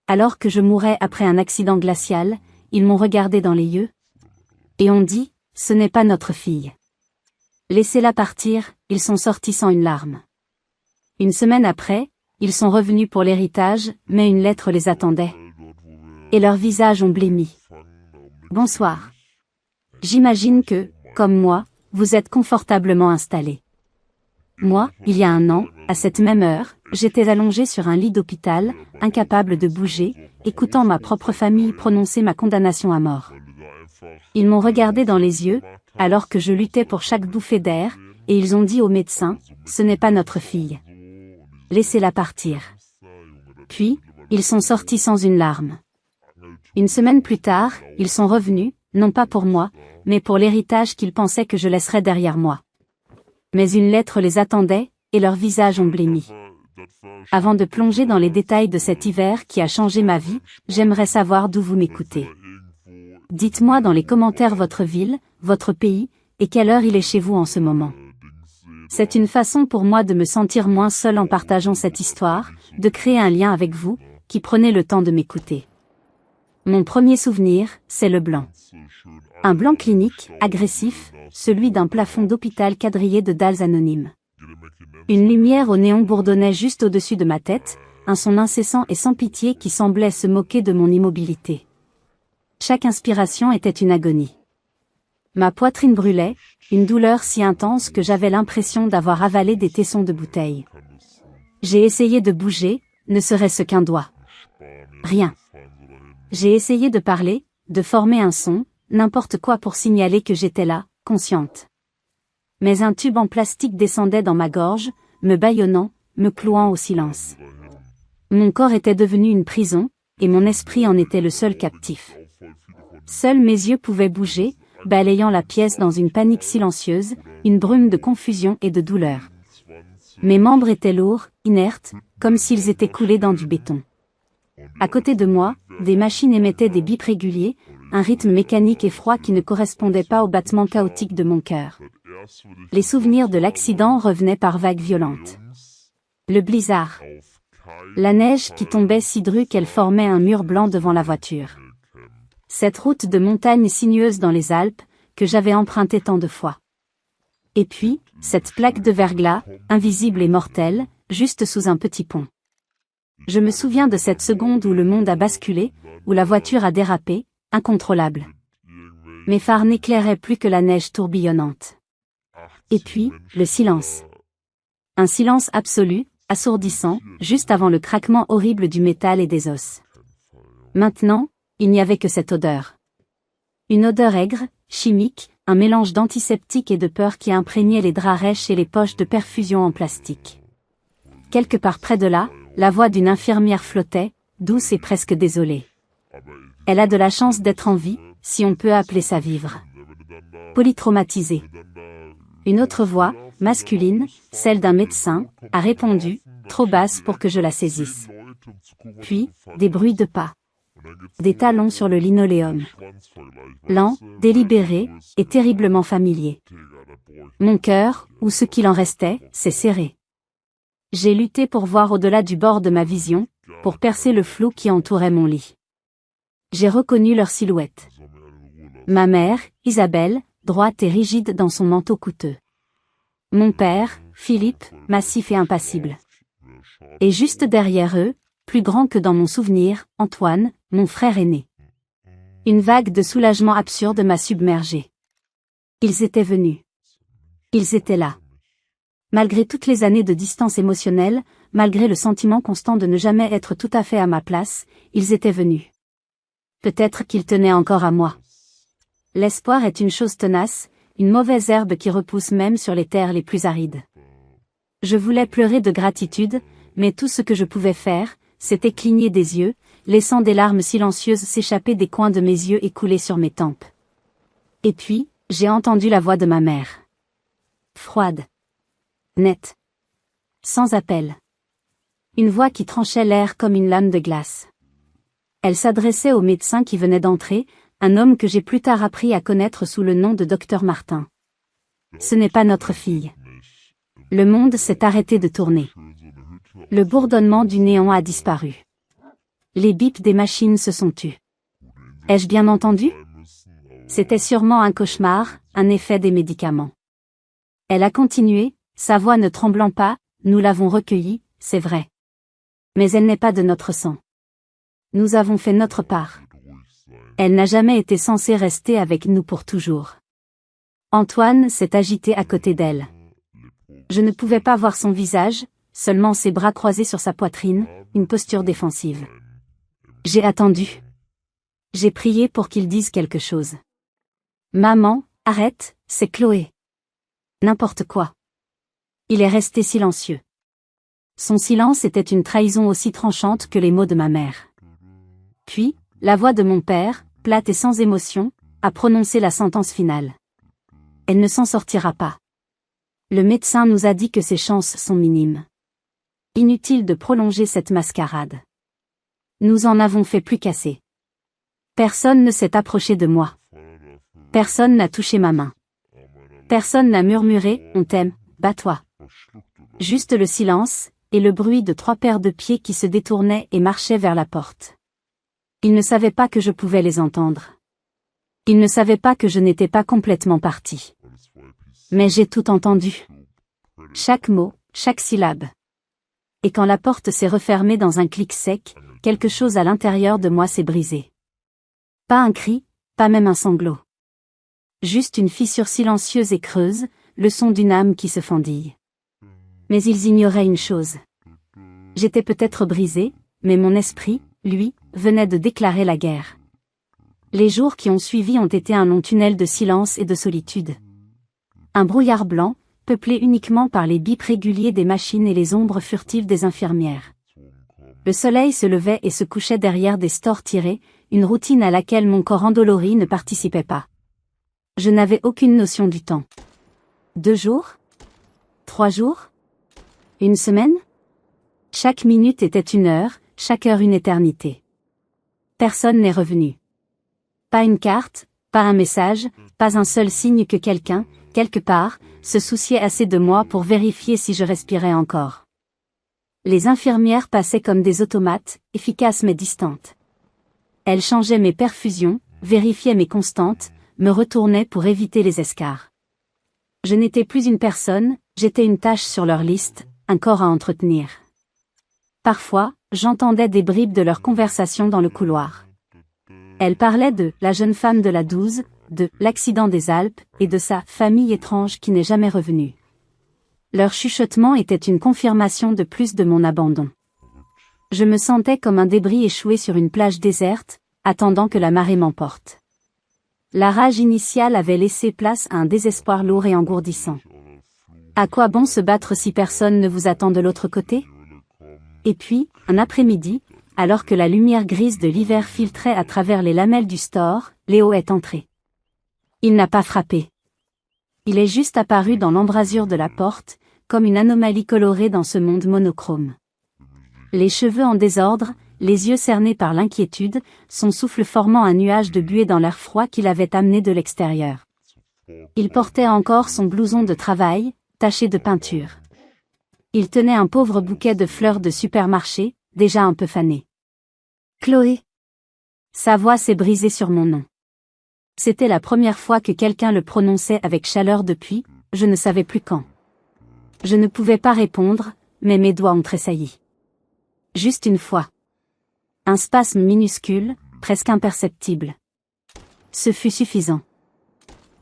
Alors que je mourais après un accident glacial, ils m'ont regardé dans les yeux et ont dit, ce n'est pas notre fille. Laissez-la partir, ils sont sortis sans une larme. Une semaine après, ils sont revenus pour l'héritage, mais une lettre les attendait. Et leurs visages ont blêmi. Bonsoir. J'imagine que, comme moi, vous êtes confortablement installés. Moi, il y a un an, à cette même heure, j'étais allongé sur un lit d'hôpital, incapable de bouger, écoutant ma propre famille prononcer ma condamnation à mort. Ils m'ont regardé dans les yeux, alors que je luttais pour chaque bouffée d'air, et ils ont dit au médecin, ce n'est pas notre fille. Laissez-la partir. Puis, ils sont sortis sans une larme. Une semaine plus tard, ils sont revenus, non pas pour moi, mais pour l'héritage qu'ils pensaient que je laisserais derrière moi. Mais une lettre les attendait, et leurs visages ont blêmi. Avant de plonger dans les détails de cet hiver qui a changé ma vie, j'aimerais savoir d'où vous m'écoutez. Dites-moi dans les commentaires votre ville, votre pays, et quelle heure il est chez vous en ce moment. C'est une façon pour moi de me sentir moins seul en partageant cette histoire, de créer un lien avec vous, qui prenez le temps de m'écouter. Mon premier souvenir, c'est le blanc. Un blanc clinique, agressif, celui d'un plafond d'hôpital quadrillé de dalles anonymes. Une lumière au néon bourdonnait juste au-dessus de ma tête, un son incessant et sans pitié qui semblait se moquer de mon immobilité. Chaque inspiration était une agonie. Ma poitrine brûlait, une douleur si intense que j'avais l'impression d'avoir avalé des tessons de bouteille. J'ai essayé de bouger, ne serait-ce qu'un doigt. Rien. J'ai essayé de parler, de former un son, n'importe quoi pour signaler que j'étais là, consciente. Mais un tube en plastique descendait dans ma gorge, me bâillonnant, me clouant au silence. Mon corps était devenu une prison, et mon esprit en était le seul captif. Seuls mes yeux pouvaient bouger, balayant la pièce dans une panique silencieuse, une brume de confusion et de douleur. Mes membres étaient lourds, inertes, comme s'ils étaient coulés dans du béton. À côté de moi, des machines émettaient des bips réguliers, un rythme mécanique et froid qui ne correspondait pas au battement chaotique de mon cœur. Les souvenirs de l'accident revenaient par vagues violentes. Le blizzard. La neige qui tombait si drue qu'elle formait un mur blanc devant la voiture. Cette route de montagne sinueuse dans les Alpes, que j'avais empruntée tant de fois. Et puis, cette plaque de verglas, invisible et mortelle, juste sous un petit pont. Je me souviens de cette seconde où le monde a basculé, où la voiture a dérapé, incontrôlable. Mes phares n'éclairaient plus que la neige tourbillonnante. Et puis, le silence. Un silence absolu, assourdissant, juste avant le craquement horrible du métal et des os. Maintenant, il n'y avait que cette odeur. Une odeur aigre, chimique, un mélange d'antiseptique et de peur qui imprégnait les draps rêches et les poches de perfusion en plastique. Quelque part près de là, la voix d'une infirmière flottait, douce et presque désolée. Elle a de la chance d'être en vie, si on peut appeler ça vivre. Polytraumatisée. Une autre voix, masculine, celle d'un médecin, a répondu, trop basse pour que je la saisisse. Puis, des bruits de pas. Des talons sur le linoléum. Lent, délibéré, et terriblement familier. Mon cœur, ou ce qu'il en restait, s'est serré. J'ai lutté pour voir au-delà du bord de ma vision, pour percer le flou qui entourait mon lit. J'ai reconnu leur silhouette. Ma mère, Isabelle, droite et rigide dans son manteau coûteux. Mon père, Philippe, massif et impassible. Et juste derrière eux, plus grand que dans mon souvenir, Antoine, mon frère aîné. Une vague de soulagement absurde m'a submergé. Ils étaient venus. Ils étaient là. Malgré toutes les années de distance émotionnelle, malgré le sentiment constant de ne jamais être tout à fait à ma place, ils étaient venus. Peut-être qu'ils tenaient encore à moi. L'espoir est une chose tenace, une mauvaise herbe qui repousse même sur les terres les plus arides. Je voulais pleurer de gratitude, mais tout ce que je pouvais faire, c'était cligner des yeux, laissant des larmes silencieuses s'échapper des coins de mes yeux et couler sur mes tempes. Et puis, j'ai entendu la voix de ma mère. Froide. Nette. Sans appel. Une voix qui tranchait l'air comme une lame de glace. Elle s'adressait au médecin qui venait d'entrer, un homme que j'ai plus tard appris à connaître sous le nom de Dr Martin. Ce n'est pas notre fille. Le monde s'est arrêté de tourner. Le bourdonnement du néant a disparu. Les bips des machines se sont tus. Ai-je bien entendu? C'était sûrement un cauchemar, un effet des médicaments. Elle a continué, sa voix ne tremblant pas, nous l'avons recueillie, c'est vrai. Mais elle n'est pas de notre sang. Nous avons fait notre part. Elle n'a jamais été censée rester avec nous pour toujours. Antoine s'est agité à côté d'elle. Je ne pouvais pas voir son visage, seulement ses bras croisés sur sa poitrine, une posture défensive. J'ai attendu. J'ai prié pour qu'il dise quelque chose. Maman, arrête, c'est Chloé. N'importe quoi. Il est resté silencieux. Son silence était une trahison aussi tranchante que les mots de ma mère. Puis, la voix de mon père, plate et sans émotion, a prononcé la sentence finale. Elle ne s'en sortira pas. Le médecin nous a dit que ses chances sont minimes. Inutile de prolonger cette mascarade. Nous en avons fait plus qu'assez. Personne ne s'est approché de moi. Personne n'a touché ma main. Personne n'a murmuré « On t'aime, bats-toi ». Juste le silence, et le bruit de 3 paires de pieds qui se détournaient et marchaient vers la porte. Ils ne savaient pas que je pouvais les entendre. Ils ne savaient pas que je n'étais pas complètement partie. Mais j'ai tout entendu. Chaque mot, chaque syllabe. Et quand la porte s'est refermée dans un clic sec, quelque chose à l'intérieur de moi s'est brisé. Pas un cri, pas même un sanglot. Juste une fissure silencieuse et creuse, le son d'une âme qui se fendille. Mais ils ignoraient une chose. J'étais peut-être brisée, mais mon esprit, lui, venait de déclarer la guerre. Les jours qui ont suivi ont été un long tunnel de silence et de solitude. Un brouillard blanc, peuplé uniquement par les bips réguliers des machines et les ombres furtives des infirmières. Le soleil se levait et se couchait derrière des stores tirés, une routine à laquelle mon corps endolori ne participait pas. Je n'avais aucune notion du temps. 2 jours? 3 jours? Une semaine? Chaque minute était une heure, chaque heure une éternité. Personne n'est revenu. Pas une carte, pas un message, pas un seul signe que quelqu'un, quelque part, se souciait assez de moi pour vérifier si je respirais encore. Les infirmières passaient comme des automates, efficaces mais distantes. Elles changeaient mes perfusions, vérifiaient mes constantes, me retournaient pour éviter les escarres. Je n'étais plus une personne, j'étais une tâche sur leur liste, un corps à entretenir. Parfois, j'entendais des bribes de leur conversation dans le couloir. Elles parlaient de « la jeune femme de la 12 », de « l'accident des Alpes » et de sa « famille étrange qui n'est jamais revenue ». Leur chuchotement était une confirmation de plus de mon abandon. Je me sentais comme un débris échoué sur une plage déserte, attendant que la marée m'emporte. La rage initiale avait laissé place à un désespoir lourd et engourdissant. À quoi bon se battre si personne ne vous attend de l'autre côté? Et puis, un après-midi, alors que la lumière grise de l'hiver filtrait à travers les lamelles du store, Léo est entré. Il n'a pas frappé. Il est juste apparu dans l'embrasure de la porte, comme une anomalie colorée dans ce monde monochrome. Les cheveux en désordre, les yeux cernés par l'inquiétude, son souffle formant un nuage de buée dans l'air froid qu'il avait amené de l'extérieur. Il portait encore son blouson de travail, taché de peinture. Il tenait un pauvre bouquet de fleurs de supermarché, déjà un peu fané. Chloé. Sa voix s'est brisée sur mon nom. C'était la première fois que quelqu'un le prononçait avec chaleur depuis, je ne savais plus quand. Je ne pouvais pas répondre, mais mes doigts ont tressailli. Juste une fois. Un spasme minuscule, presque imperceptible. Ce fut suffisant.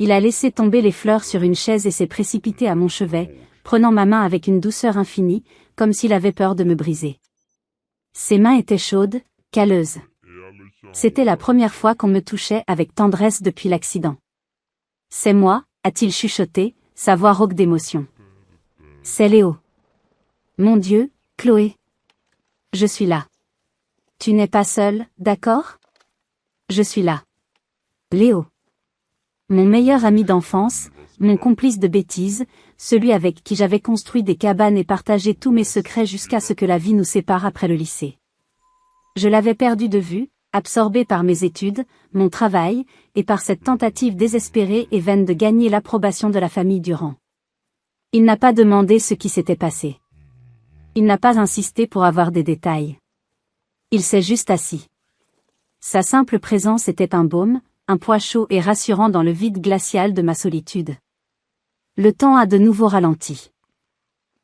Il a laissé tomber les fleurs sur une chaise et s'est précipité à mon chevet, prenant ma main avec une douceur infinie, comme s'il avait peur de me briser. Ses mains étaient chaudes, calleuses. C'était la première fois qu'on me touchait avec tendresse depuis l'accident. C'est moi, a-t-il chuchoté, sa voix rauque d'émotion. C'est Léo. Mon Dieu, Chloé. Je suis là. Tu n'es pas seule, d'accord? Je suis là. Léo. Mon meilleur ami d'enfance, mon complice de bêtises, celui avec qui j'avais construit des cabanes et partagé tous mes secrets jusqu'à ce que la vie nous sépare après le lycée. Je l'avais perdu de vue, absorbé par mes études, mon travail, et par cette tentative désespérée et vaine de gagner l'approbation de la famille Durand. Il n'a pas demandé ce qui s'était passé. Il n'a pas insisté pour avoir des détails. Il s'est juste assis. Sa simple présence était un baume, un poids chaud et rassurant dans le vide glacial de ma solitude. Le temps a de nouveau ralenti.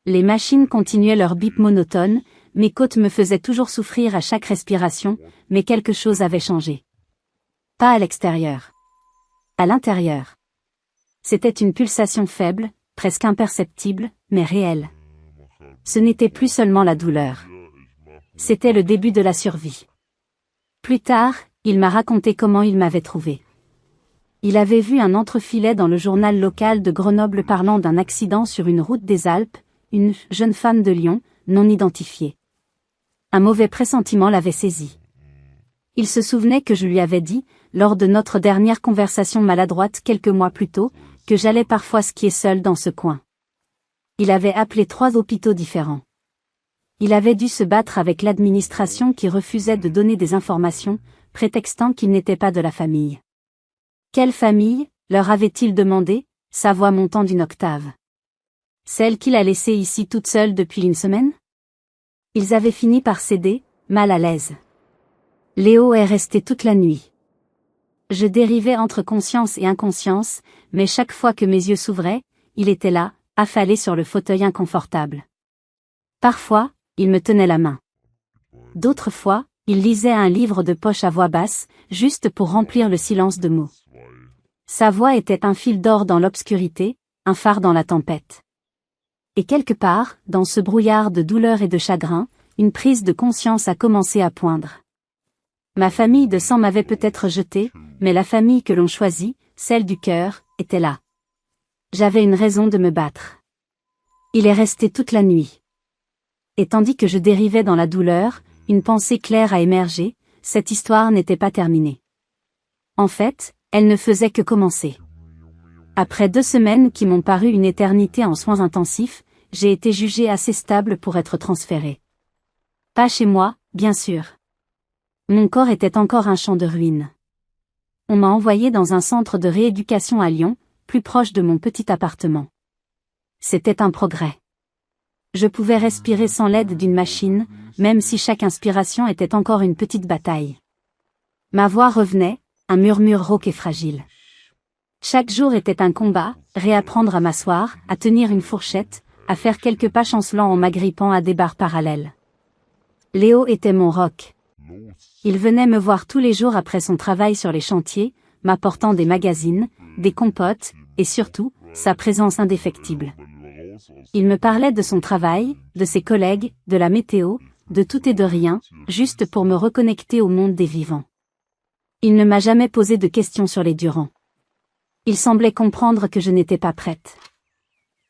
Les machines continuaient leur bip monotone, mes côtes me faisaient toujours souffrir à chaque respiration, mais quelque chose avait changé. Pas à l'extérieur. À l'intérieur. C'était une pulsation faible, presque imperceptible, mais réelle. Ce n'était plus seulement la douleur. C'était le début de la survie. Plus tard, il m'a raconté comment il m'avait trouvé. Il avait vu un entrefilet dans le journal local de Grenoble parlant d'un accident sur une route des Alpes, une jeune femme de Lyon, non identifiée. Un mauvais pressentiment l'avait saisi. Il se souvenait que je lui avais dit, lors de notre dernière conversation maladroite quelques mois plus tôt, que j'allais parfois skier seul dans ce coin. Il avait appelé 3 hôpitaux différents. Il avait dû se battre avec l'administration qui refusait de donner des informations, prétextant qu'il n'était pas de la famille. Quelle famille, leur avait-il demandé, sa voix montant d'une octave. Celle qu'il a laissée ici toute seule depuis une semaine? Ils avaient fini par céder, mal à l'aise. Léo est resté toute la nuit. Je dérivais entre conscience et inconscience, mais chaque fois que mes yeux s'ouvraient, il était là, affalé sur le fauteuil inconfortable. Parfois, il me tenait la main. D'autres fois, il lisait un livre de poche à voix basse, juste pour remplir le silence de mots. Sa voix était un fil d'or dans l'obscurité, un phare dans la tempête. Et quelque part, dans ce brouillard de douleur et de chagrin, une prise de conscience a commencé à poindre. Ma famille de sang m'avait peut-être jeté, mais la famille que l'on choisit, celle du cœur, était là. J'avais une raison de me battre. Il est resté toute la nuit. Et tandis que je dérivais dans la douleur, une pensée claire a émergé, cette histoire n'était pas terminée. En fait, elle ne faisait que commencer. Après 2 semaines qui m'ont paru une éternité en soins intensifs, j'ai été jugée assez stable pour être transférée. Pas chez moi, bien sûr. Mon corps était encore un champ de ruines. On m'a envoyé dans un centre de rééducation à Lyon, plus proche de mon petit appartement. C'était un progrès. Je pouvais respirer sans l'aide d'une machine, même si chaque inspiration était encore une petite bataille. Ma voix revenait, un murmure rauque et fragile. Chaque jour était un combat, réapprendre à m'asseoir, à tenir une fourchette, à faire quelques pas chancelants en m'agrippant à des barres parallèles. Léo était mon roc. Il venait me voir tous les jours après son travail sur les chantiers, m'apportant des magazines, des compotes, et surtout, sa présence indéfectible. Il me parlait de son travail, de ses collègues, de la météo, de tout et de rien, juste pour me reconnecter au monde des vivants. Il ne m'a jamais posé de questions sur les Durand. Il semblait comprendre que je n'étais pas prête.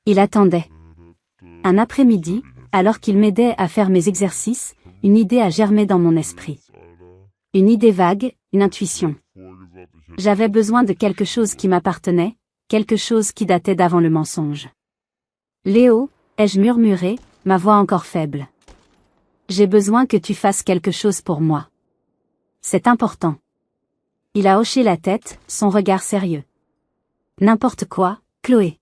Il attendait. Un après-midi, alors qu'il m'aidait à faire mes exercices, une idée a germé dans mon esprit. Une idée vague, une intuition. J'avais besoin de quelque chose qui m'appartenait, quelque chose qui datait d'avant le mensonge. Léo, ai-je murmuré, ma voix encore faible. J'ai besoin que tu fasses quelque chose pour moi. C'est important. Il a hoché la tête, son regard sérieux. N'importe quoi, Chloé.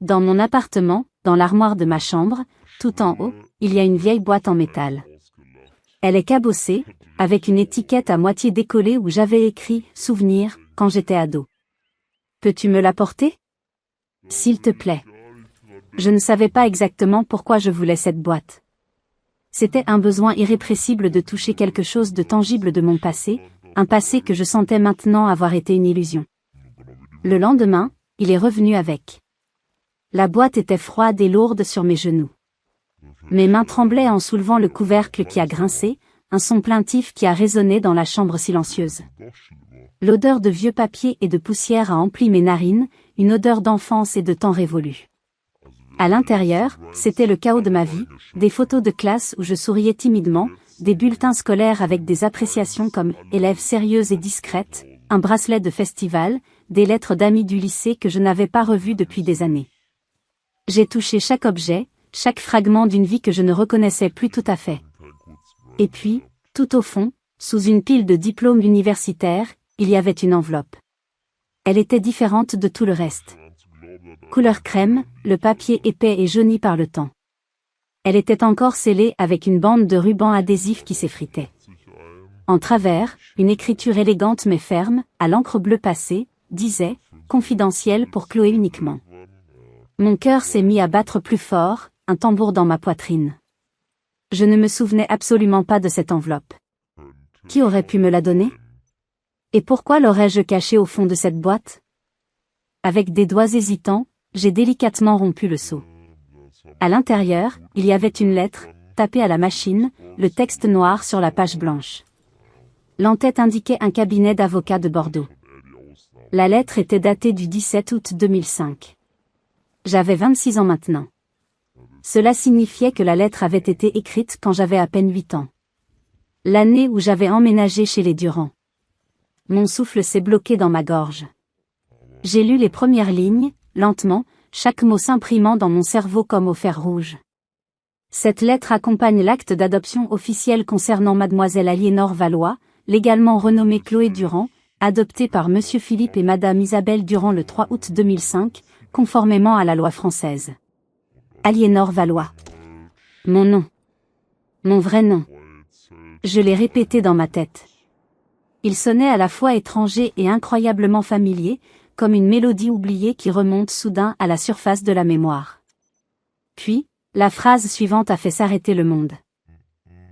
Dans mon appartement, dans l'armoire de ma chambre, tout en haut, il y a une vieille boîte en métal. Elle est cabossée, avec une étiquette à moitié décollée où j'avais écrit « Souvenir » quand j'étais ado. Peux-tu me l'apporter? S'il te plaît. Je ne savais pas exactement pourquoi je voulais cette boîte. C'était un besoin irrépressible de toucher quelque chose de tangible de mon passé, un passé que je sentais maintenant avoir été une illusion. Le lendemain, il est revenu avec. La boîte était froide et lourde sur mes genoux. Mes mains tremblaient en soulevant le couvercle qui a grincé, un son plaintif qui a résonné dans la chambre silencieuse. L'odeur de vieux papier et de poussière a empli mes narines, une odeur d'enfance et de temps révolu. À l'intérieur, c'était le chaos de ma vie, des photos de classe où je souriais timidement, des bulletins scolaires avec des appréciations comme « élève sérieuse et discrète », un bracelet de festival, des lettres d'amis du lycée que je n'avais pas revues depuis des années. J'ai touché chaque objet, chaque fragment d'une vie que je ne reconnaissais plus tout à fait. Et puis, tout au fond, sous une pile de diplômes universitaires, il y avait une enveloppe. Elle était différente de tout le reste. Couleur crème, le papier épais et jauni par le temps. Elle était encore scellée avec une bande de ruban adhésif qui s'effritait. En travers, une écriture élégante mais ferme, à l'encre bleue passée, disait « Confidentiel pour Chloé uniquement ». Mon cœur s'est mis à battre plus fort, un tambour dans ma poitrine. Je ne me souvenais absolument pas de cette enveloppe. Qui aurait pu me la donner? Et pourquoi l'aurais-je cachée au fond de cette boîte? Avec des doigts hésitants, j'ai délicatement rompu le seau. À l'intérieur, il y avait une lettre, tapée à la machine, le texte noir sur la page blanche. L'en-tête indiquait un cabinet d'avocats de Bordeaux. La lettre était datée du 17 août 2005. J'avais 26 ans maintenant. Cela signifiait que la lettre avait été écrite quand j'avais à peine 8 ans. L'année où j'avais emménagé chez les Durand. Mon souffle s'est bloqué dans ma gorge. J'ai lu les premières lignes, lentement, chaque mot s'imprimant dans mon cerveau comme au fer rouge. Cette lettre accompagne l'acte d'adoption officiel concernant mademoiselle Aliénor Valois, légalement renommée Chloé Durand, adoptée par monsieur Philippe et madame Isabelle Durand le 3 août 2005, conformément à la loi française. Aliénor Valois. Mon nom. Mon vrai nom. Je l'ai répété dans ma tête. Il sonnait à la fois étranger et incroyablement familier, comme une mélodie oubliée qui remonte soudain à la surface de la mémoire. Puis, la phrase suivante a fait s'arrêter le monde.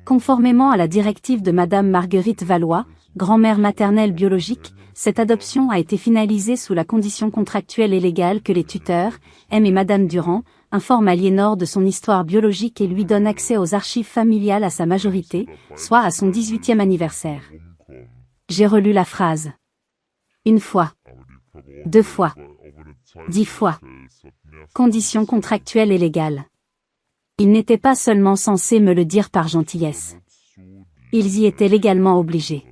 Conformément à la directive de madame Marguerite Valois, grand-mère maternelle biologique, cette adoption a été finalisée sous la condition contractuelle et légale que les tuteurs, M et madame Durand, informent Aliénor de son histoire biologique et lui donnent accès aux archives familiales à sa majorité, soit à son 18e anniversaire. J'ai relu la phrase. 1 fois. 2 fois. 10 fois. Conditions contractuelles et légales. Ils n'étaient pas seulement censés me le dire par gentillesse. Ils y étaient légalement obligés.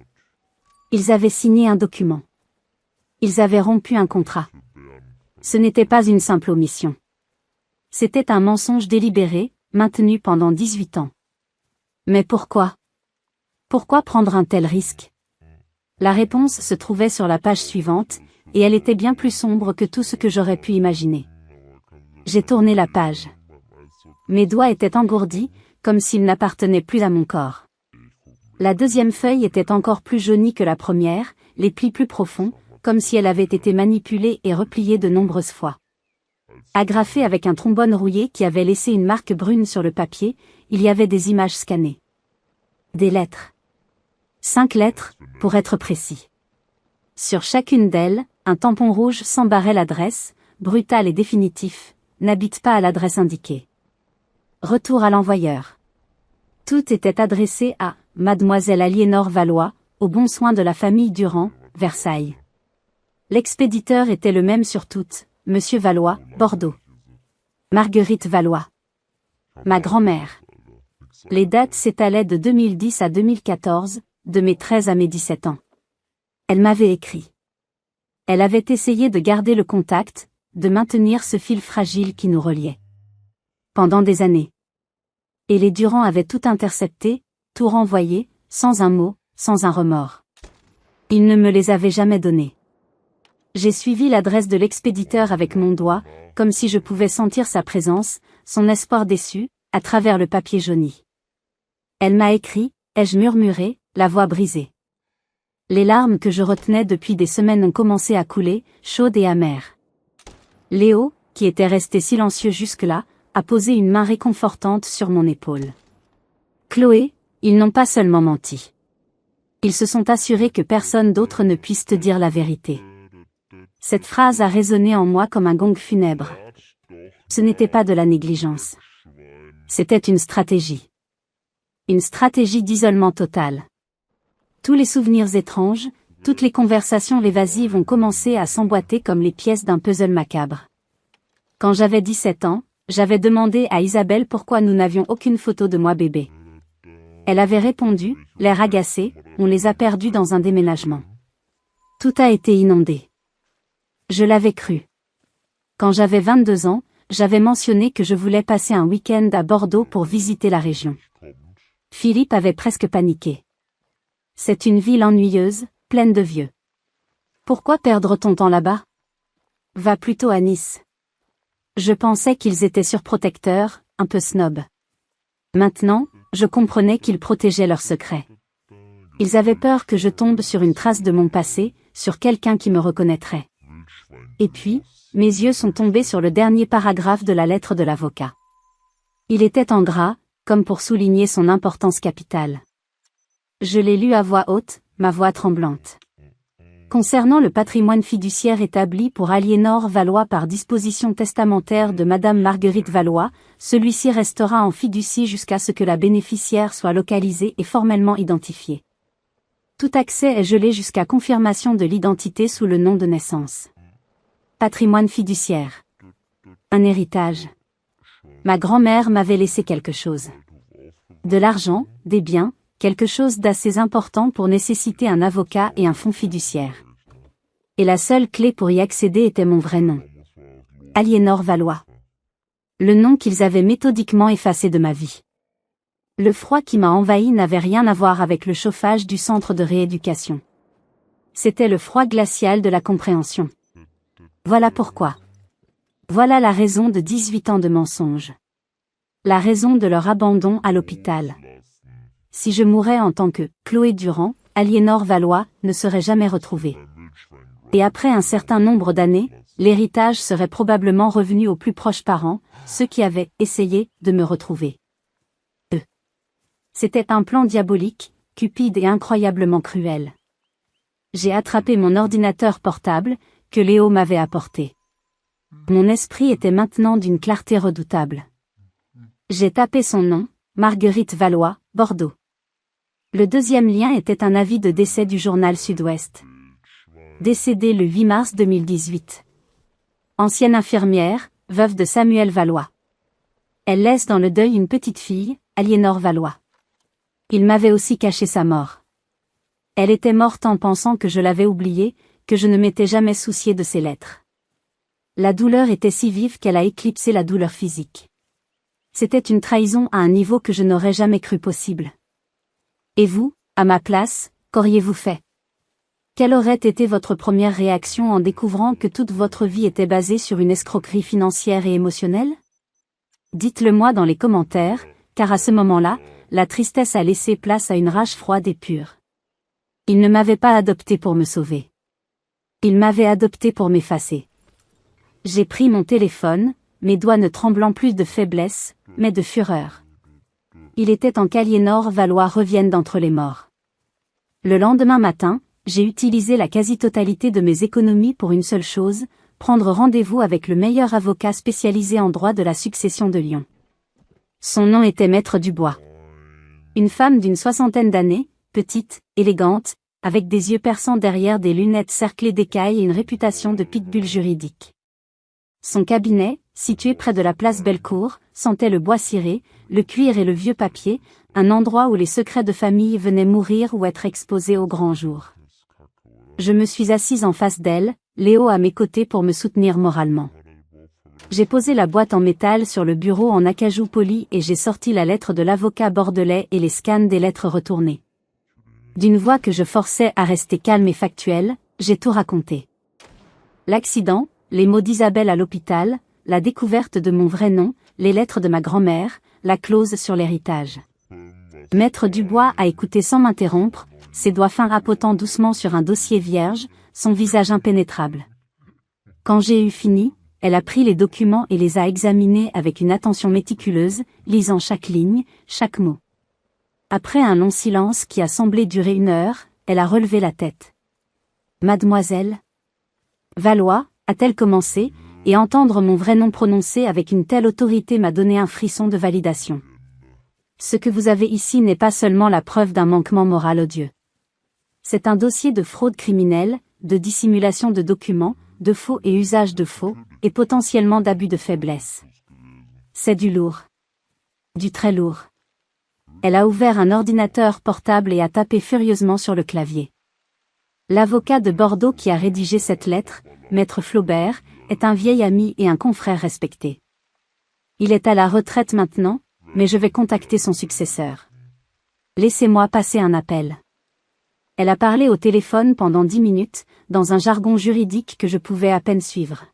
Ils avaient signé un document. Ils avaient rompu un contrat. Ce n'était pas une simple omission. C'était un mensonge délibéré, maintenu pendant 18 ans. Mais pourquoi? Pourquoi prendre un tel risque? La réponse se trouvait sur la page suivante, et elle était bien plus sombre que tout ce que j'aurais pu imaginer. J'ai tourné la page. Mes doigts étaient engourdis, comme s'ils n'appartenaient plus à mon corps. La deuxième feuille était encore plus jaunie que la première, les plis plus profonds, comme si elle avait été manipulée et repliée de nombreuses fois. Agrafée avec un trombone rouillé qui avait laissé une marque brune sur le papier, il y avait des images scannées. Des lettres. 5 lettres, pour être précis. Sur chacune d'elles, un tampon rouge s'embarrait l'adresse, brutal et définitif, n'habite pas à l'adresse indiquée. Retour à l'envoyeur. Tout était adressé à mademoiselle Aliénor Valois, aux bons soins de la famille Durand, Versailles. L'expéditeur était le même sur toutes, monsieur Valois, Bordeaux. Marguerite Valois. Ma grand-mère. Les dates s'étalaient de 2010 à 2014, de mes 13 à mes 17 ans. Elle m'avait écrit. Elle avait essayé de garder le contact, de maintenir ce fil fragile qui nous reliait. Pendant des années. Et les Durand avaient tout intercepté, tout renvoyé, sans un mot, sans un remords. Ils ne me les avaient jamais donnés. J'ai suivi l'adresse de l'expéditeur avec mon doigt, comme si je pouvais sentir sa présence, son espoir déçu, à travers le papier jauni. Elle m'a écrit, ai-je murmuré, la voix brisée. Les larmes que je retenais depuis des semaines ont commencé à couler, chaudes et amères. Léo, qui était resté silencieux jusque-là, a posé une main réconfortante sur mon épaule. Chloé, ils n'ont pas seulement menti. Ils se sont assurés que personne d'autre ne puisse te dire la vérité. Cette phrase a résonné en moi comme un gong funèbre. Ce n'était pas de la négligence. C'était une stratégie. Une stratégie d'isolement total. Tous les souvenirs étranges, toutes les conversations évasives ont commencé à s'emboîter comme les pièces d'un puzzle macabre. Quand j'avais 17 ans, j'avais demandé à Isabelle pourquoi nous n'avions aucune photo de moi bébé. Elle avait répondu, l'air agacé, on les a perdus dans un déménagement. Tout a été inondé. Je l'avais cru. Quand j'avais 22 ans, j'avais mentionné que je voulais passer un week-end à Bordeaux pour visiter la région. Philippe avait presque paniqué. C'est une ville ennuyeuse, pleine de vieux. Pourquoi perdre ton temps là-bas? Va plutôt à Nice. Je pensais qu'ils étaient surprotecteurs, un peu snobs. Maintenant, je comprenais qu'ils protégeaient leurs secrets. Ils avaient peur que je tombe sur une trace de mon passé, sur quelqu'un qui me reconnaîtrait. Et puis, mes yeux sont tombés sur le dernier paragraphe de la lettre de l'avocat. Il était en gras, comme pour souligner son importance capitale. Je l'ai lu à voix haute, ma voix tremblante. Concernant le patrimoine fiduciaire établi pour Aliénor Valois par disposition testamentaire de Madame Marguerite Valois, celui-ci restera en fiducie jusqu'à ce que la bénéficiaire soit localisée et formellement identifiée. Tout accès est gelé jusqu'à confirmation de l'identité sous le nom de naissance. Patrimoine fiduciaire. Un héritage. Ma grand-mère m'avait laissé quelque chose. De l'argent, des biens, quelque chose d'assez important pour nécessiter un avocat et un fonds fiduciaire. Et la seule clé pour y accéder était mon vrai nom. Aliénor Valois. Le nom qu'ils avaient méthodiquement effacé de ma vie. Le froid qui m'a envahi n'avait rien à voir avec le chauffage du centre de rééducation. C'était le froid glacial de la compréhension. Voilà pourquoi. Voilà la raison de 18 ans de mensonges. La raison de leur abandon à l'hôpital. Si je mourais en tant que Chloé Durand, Aliénor Valois ne serait jamais retrouvée. Et après un certain nombre d'années, l'héritage serait probablement revenu aux plus proches parents, ceux qui avaient essayé de me retrouver. C'était un plan diabolique, cupide et incroyablement cruel. J'ai attrapé mon ordinateur portable, que Léo m'avait apporté. Mon esprit était maintenant d'une clarté redoutable. J'ai tapé son nom, Marguerite Valois, Bordeaux. Le deuxième lien était un avis de décès du journal Sud-Ouest. Décédée le 8 mars 2018. Ancienne infirmière, veuve de Samuel Valois. Elle laisse dans le deuil une petite fille, Aliénor Valois. Il m'avait aussi caché sa mort. Elle était morte en pensant que je l'avais oubliée, que je ne m'étais jamais soucié de ses lettres. La douleur était si vive qu'elle a éclipsé la douleur physique. C'était une trahison à un niveau que je n'aurais jamais cru possible. Et vous, à ma place, qu'auriez-vous fait? Quelle aurait été votre première réaction en découvrant que toute votre vie était basée sur une escroquerie financière et émotionnelle? Dites-le moi dans les commentaires, car à ce moment-là, la tristesse a laissé place à une rage froide et pure. Il ne m'avait pas adopté pour me sauver. Il m'avait adopté pour m'effacer. J'ai pris mon téléphone, mes doigts ne tremblant plus de faiblesse, mais de fureur. Il était temps qu'Aliénor Valois revienne d'entre les morts. Le lendemain matin, j'ai utilisé la quasi-totalité de mes économies pour une seule chose, prendre rendez-vous avec le meilleur avocat spécialisé en droit de la succession de Lyon. Son nom était Maître Dubois. Une femme d'une 60aine d'années, petite, élégante, avec des yeux perçants derrière des lunettes cerclées d'écailles et une réputation de pitbull juridique. Son cabinet, situé près de la place Bellecour, sentait le bois ciré, le cuir et le vieux papier, un endroit où les secrets de famille venaient mourir ou être exposés au grand jour. Je me suis assise en face d'elle, Léo à mes côtés pour me soutenir moralement. J'ai posé la boîte en métal sur le bureau en acajou poli et j'ai sorti la lettre de l'avocat bordelais et les scans des lettres retournées. D'une voix que je forçais à rester calme et factuelle, j'ai tout raconté. L'accident, les mots d'Isabelle à l'hôpital, la découverte de mon vrai nom, les lettres de ma grand-mère, la clause sur l'héritage. Maître Dubois a écouté sans m'interrompre, ses doigts fins rapotant doucement sur un dossier vierge, son visage impénétrable. Quand j'ai eu fini, elle a pris les documents et les a examinés avec une attention méticuleuse, lisant chaque ligne, chaque mot. Après un long silence qui a semblé durer 1 heure, elle a relevé la tête. Mademoiselle Valois, a-t-elle commencé, et entendre mon vrai nom prononcé avec une telle autorité m'a donné un frisson de validation. Ce que vous avez ici n'est pas seulement la preuve d'un manquement moral odieux. C'est un dossier de fraude criminelle, de dissimulation de documents, de faux et usage de faux, et potentiellement d'abus de faiblesse. C'est du lourd. Du très lourd. Elle a ouvert un ordinateur portable et a tapé furieusement sur le clavier. L'avocat de Bordeaux qui a rédigé cette lettre, Maître Flaubert, est un vieil ami et un confrère respecté. Il est à la retraite maintenant, mais je vais contacter son successeur. Laissez-moi passer un appel. Elle a parlé au téléphone pendant 10 minutes, dans un jargon juridique que je pouvais à peine suivre.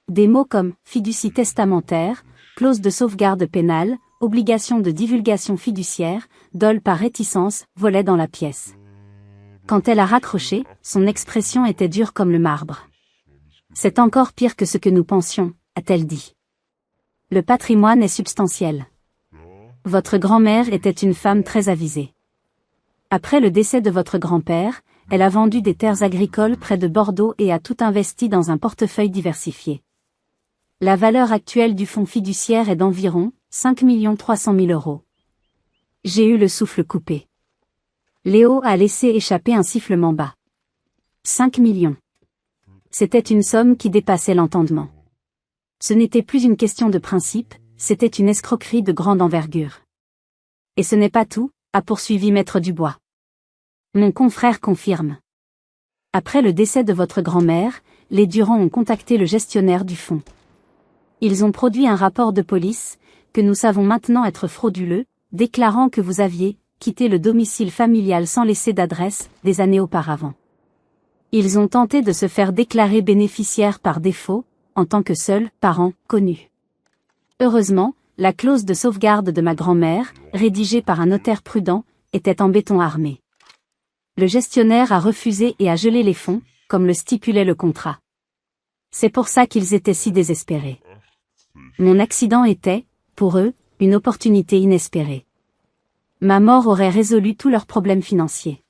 Des mots comme fiducie testamentaire, clause de sauvegarde pénale, obligation de divulgation fiduciaire, Dole par réticence, volait dans la pièce. Quand elle a raccroché, son expression était dure comme le marbre. C'est encore pire que ce que nous pensions, a-t-elle dit. Le patrimoine est substantiel. Votre grand-mère était une femme très avisée. Après le décès de votre grand-père, elle a vendu des terres agricoles près de Bordeaux et a tout investi dans un portefeuille diversifié. La valeur actuelle du fonds fiduciaire est d'environ 5 300 000 €. J'ai eu le souffle coupé. Léo a laissé échapper un sifflement bas. 5 millions. C'était une somme qui dépassait l'entendement. Ce n'était plus une question de principe, c'était une escroquerie de grande envergure. Et ce n'est pas tout, a poursuivi Maître Dubois. Mon confrère confirme. Après le décès de votre grand-mère, les Durand ont contacté le gestionnaire du fonds. Ils ont produit un rapport de police, que nous savons maintenant être frauduleux, déclarant que vous aviez quitté le domicile familial sans laisser d'adresse, des années auparavant. Ils ont tenté de se faire déclarer bénéficiaire par défaut, en tant que seul parent connu. Heureusement, la clause de sauvegarde de ma grand-mère, rédigée par un notaire prudent, était en béton armé. Le gestionnaire a refusé et a gelé les fonds, comme le stipulait le contrat. C'est pour ça qu'ils étaient si désespérés. Mon accident était, pour eux, une opportunité inespérée. Ma mort aurait résolu tous leurs problèmes financiers.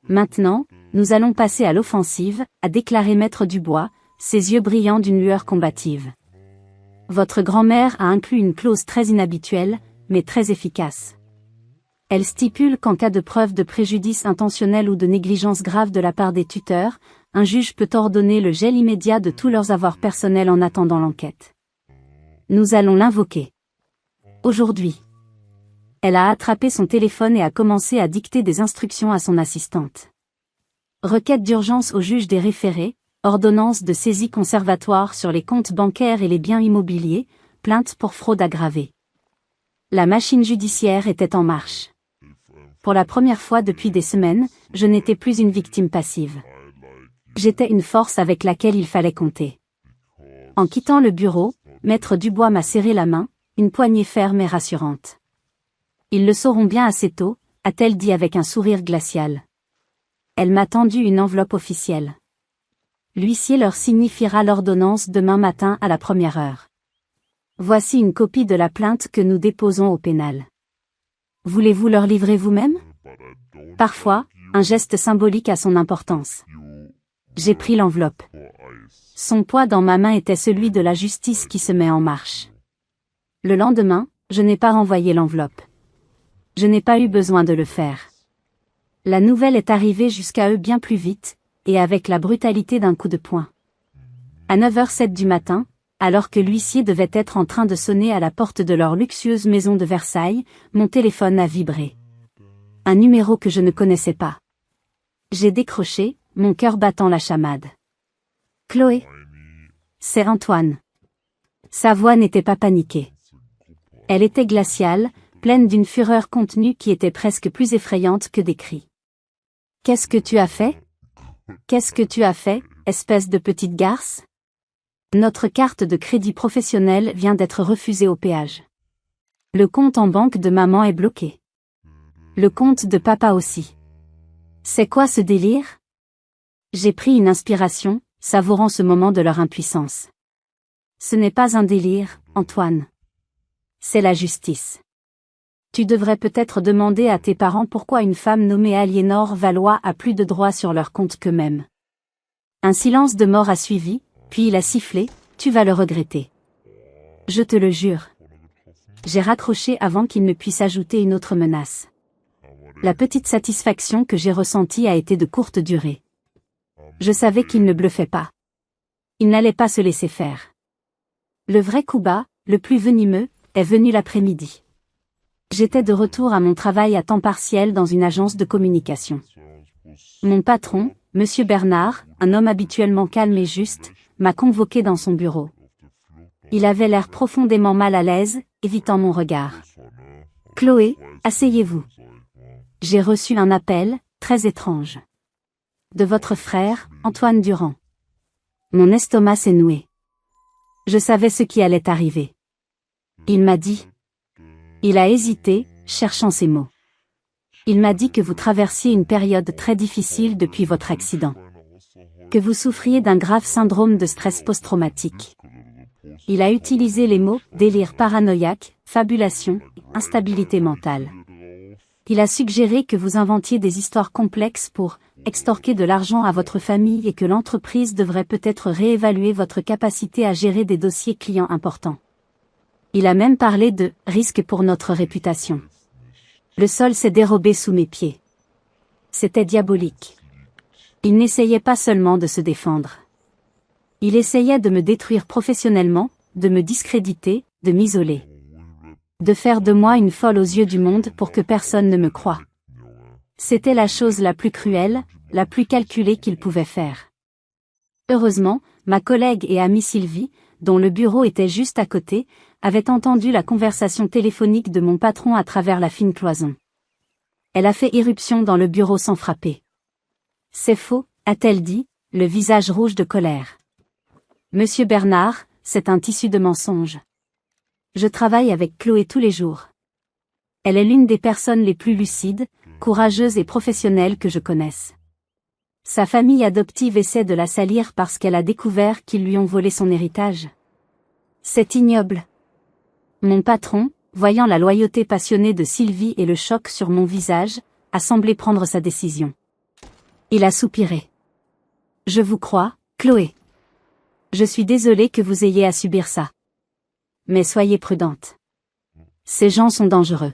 Maintenant, nous allons passer à l'offensive, a déclaré Maître Dubois, ses yeux brillants d'une lueur combative. Votre grand-mère a inclus une clause très inhabituelle, mais très efficace. Elle stipule qu'en cas de preuve de préjudice intentionnel ou de négligence grave de la part des tuteurs, un juge peut ordonner le gel immédiat de tous leurs avoirs personnels en attendant l'enquête. Nous allons l'invoquer. Aujourd'hui. Elle a attrapé son téléphone et a commencé à dicter des instructions à son assistante. Requête d'urgence au juge des référés, ordonnance de saisie conservatoire sur les comptes bancaires et les biens immobiliers, plainte pour fraude aggravée. La machine judiciaire était en marche. Pour la première fois depuis des semaines, je n'étais plus une victime passive. J'étais une force avec laquelle il fallait compter. En quittant le bureau, Maître Dubois m'a serré la main, une poignée ferme et rassurante. Ils le sauront bien assez tôt, a-t-elle dit avec un sourire glacial. Elle m'a tendu une enveloppe officielle. L'huissier leur signifiera l'ordonnance demain matin à la première heure. Voici une copie de la plainte que nous déposons au pénal. Voulez-vous leur livrer vous-même? Parfois, un geste symbolique a son importance. J'ai pris l'enveloppe. Son poids dans ma main était celui de la justice qui se met en marche. Le lendemain, je n'ai pas renvoyé l'enveloppe. Je n'ai pas eu besoin de le faire. La nouvelle est arrivée jusqu'à eux bien plus vite, et avec la brutalité d'un coup de poing. À 9h07 du matin, alors que l'huissier devait être en train de sonner à la porte de leur luxueuse maison de Versailles, mon téléphone a vibré. Un numéro que je ne connaissais pas. J'ai décroché, mon cœur battant la chamade. Chloé. C'est Antoine. Sa voix n'était pas paniquée. Elle était glaciale, pleine d'une fureur contenue qui était presque plus effrayante que des cris. Qu'est-ce que tu as fait? Qu'est-ce que tu as fait, espèce de petite garce? Notre carte de crédit professionnel vient d'être refusée au péage. Le compte en banque de maman est bloqué. Le compte de papa aussi. C'est quoi ce délire? J'ai pris une inspiration, savourant ce moment de leur impuissance. Ce n'est pas un délire, Antoine. C'est la justice. Tu devrais peut-être demander à tes parents pourquoi une femme nommée Aliénor Valois a plus de droits sur leur compte qu'eux-mêmes. Un silence de mort a suivi, puis il a sifflé, tu vas le regretter. Je te le jure. J'ai raccroché avant qu'il ne puisse ajouter une autre menace. La petite satisfaction que j'ai ressentie a été de courte durée. Je savais qu'il ne bluffait pas. Il n'allait pas se laisser faire. Le vrai coup bas, le plus venimeux, est venu l'après-midi. J'étais de retour à mon travail à temps partiel dans une agence de communication. Mon patron, Monsieur Bernard, un homme habituellement calme et juste, m'a convoqué dans son bureau. Il avait l'air profondément mal à l'aise, évitant mon regard. « Chloé, asseyez-vous. J'ai reçu un appel, très étrange. De votre frère, Antoine Durand. » Mon estomac s'est noué. Je savais ce qui allait arriver. Il m'a dit. Il a hésité, cherchant ses mots. Il m'a dit que vous traversiez une période très difficile depuis votre accident. Que vous souffriez d'un grave syndrome de stress post-traumatique. Il a utilisé les mots délire paranoïaque, fabulation, instabilité mentale. Il a suggéré que vous inventiez des histoires complexes pour extorquer de l'argent à votre famille et que l'entreprise devrait peut-être réévaluer votre capacité à gérer des dossiers clients importants. Il a même parlé de risque pour notre réputation. Le sol s'est dérobé sous mes pieds. C'était diabolique. Il n'essayait pas seulement de se défendre. Il essayait de me détruire professionnellement, de me discréditer, de m'isoler. De faire de moi une folle aux yeux du monde pour que personne ne me croie. C'était la chose la plus cruelle, la plus calculée qu'il pouvait faire. Heureusement, ma collègue et amie Sylvie, dont le bureau était juste à côté, avait entendu la conversation téléphonique de mon patron à travers la fine cloison. Elle a fait irruption dans le bureau sans frapper. « C'est faux », a-t-elle dit, le visage rouge de colère. « Monsieur Bernard, c'est un tissu de mensonges. Je travaille avec Chloé tous les jours. Elle est l'une des personnes les plus lucides, courageuses et professionnelles que je connaisse. Sa famille adoptive essaie de la salir parce qu'elle a découvert qu'ils lui ont volé son héritage. C'est ignoble. » Mon patron, voyant la loyauté passionnée de Sylvie et le choc sur mon visage, a semblé prendre sa décision. Il a soupiré. « Je vous crois, Chloé. Je suis désolé que vous ayez à subir ça. Mais soyez prudente. Ces gens sont dangereux.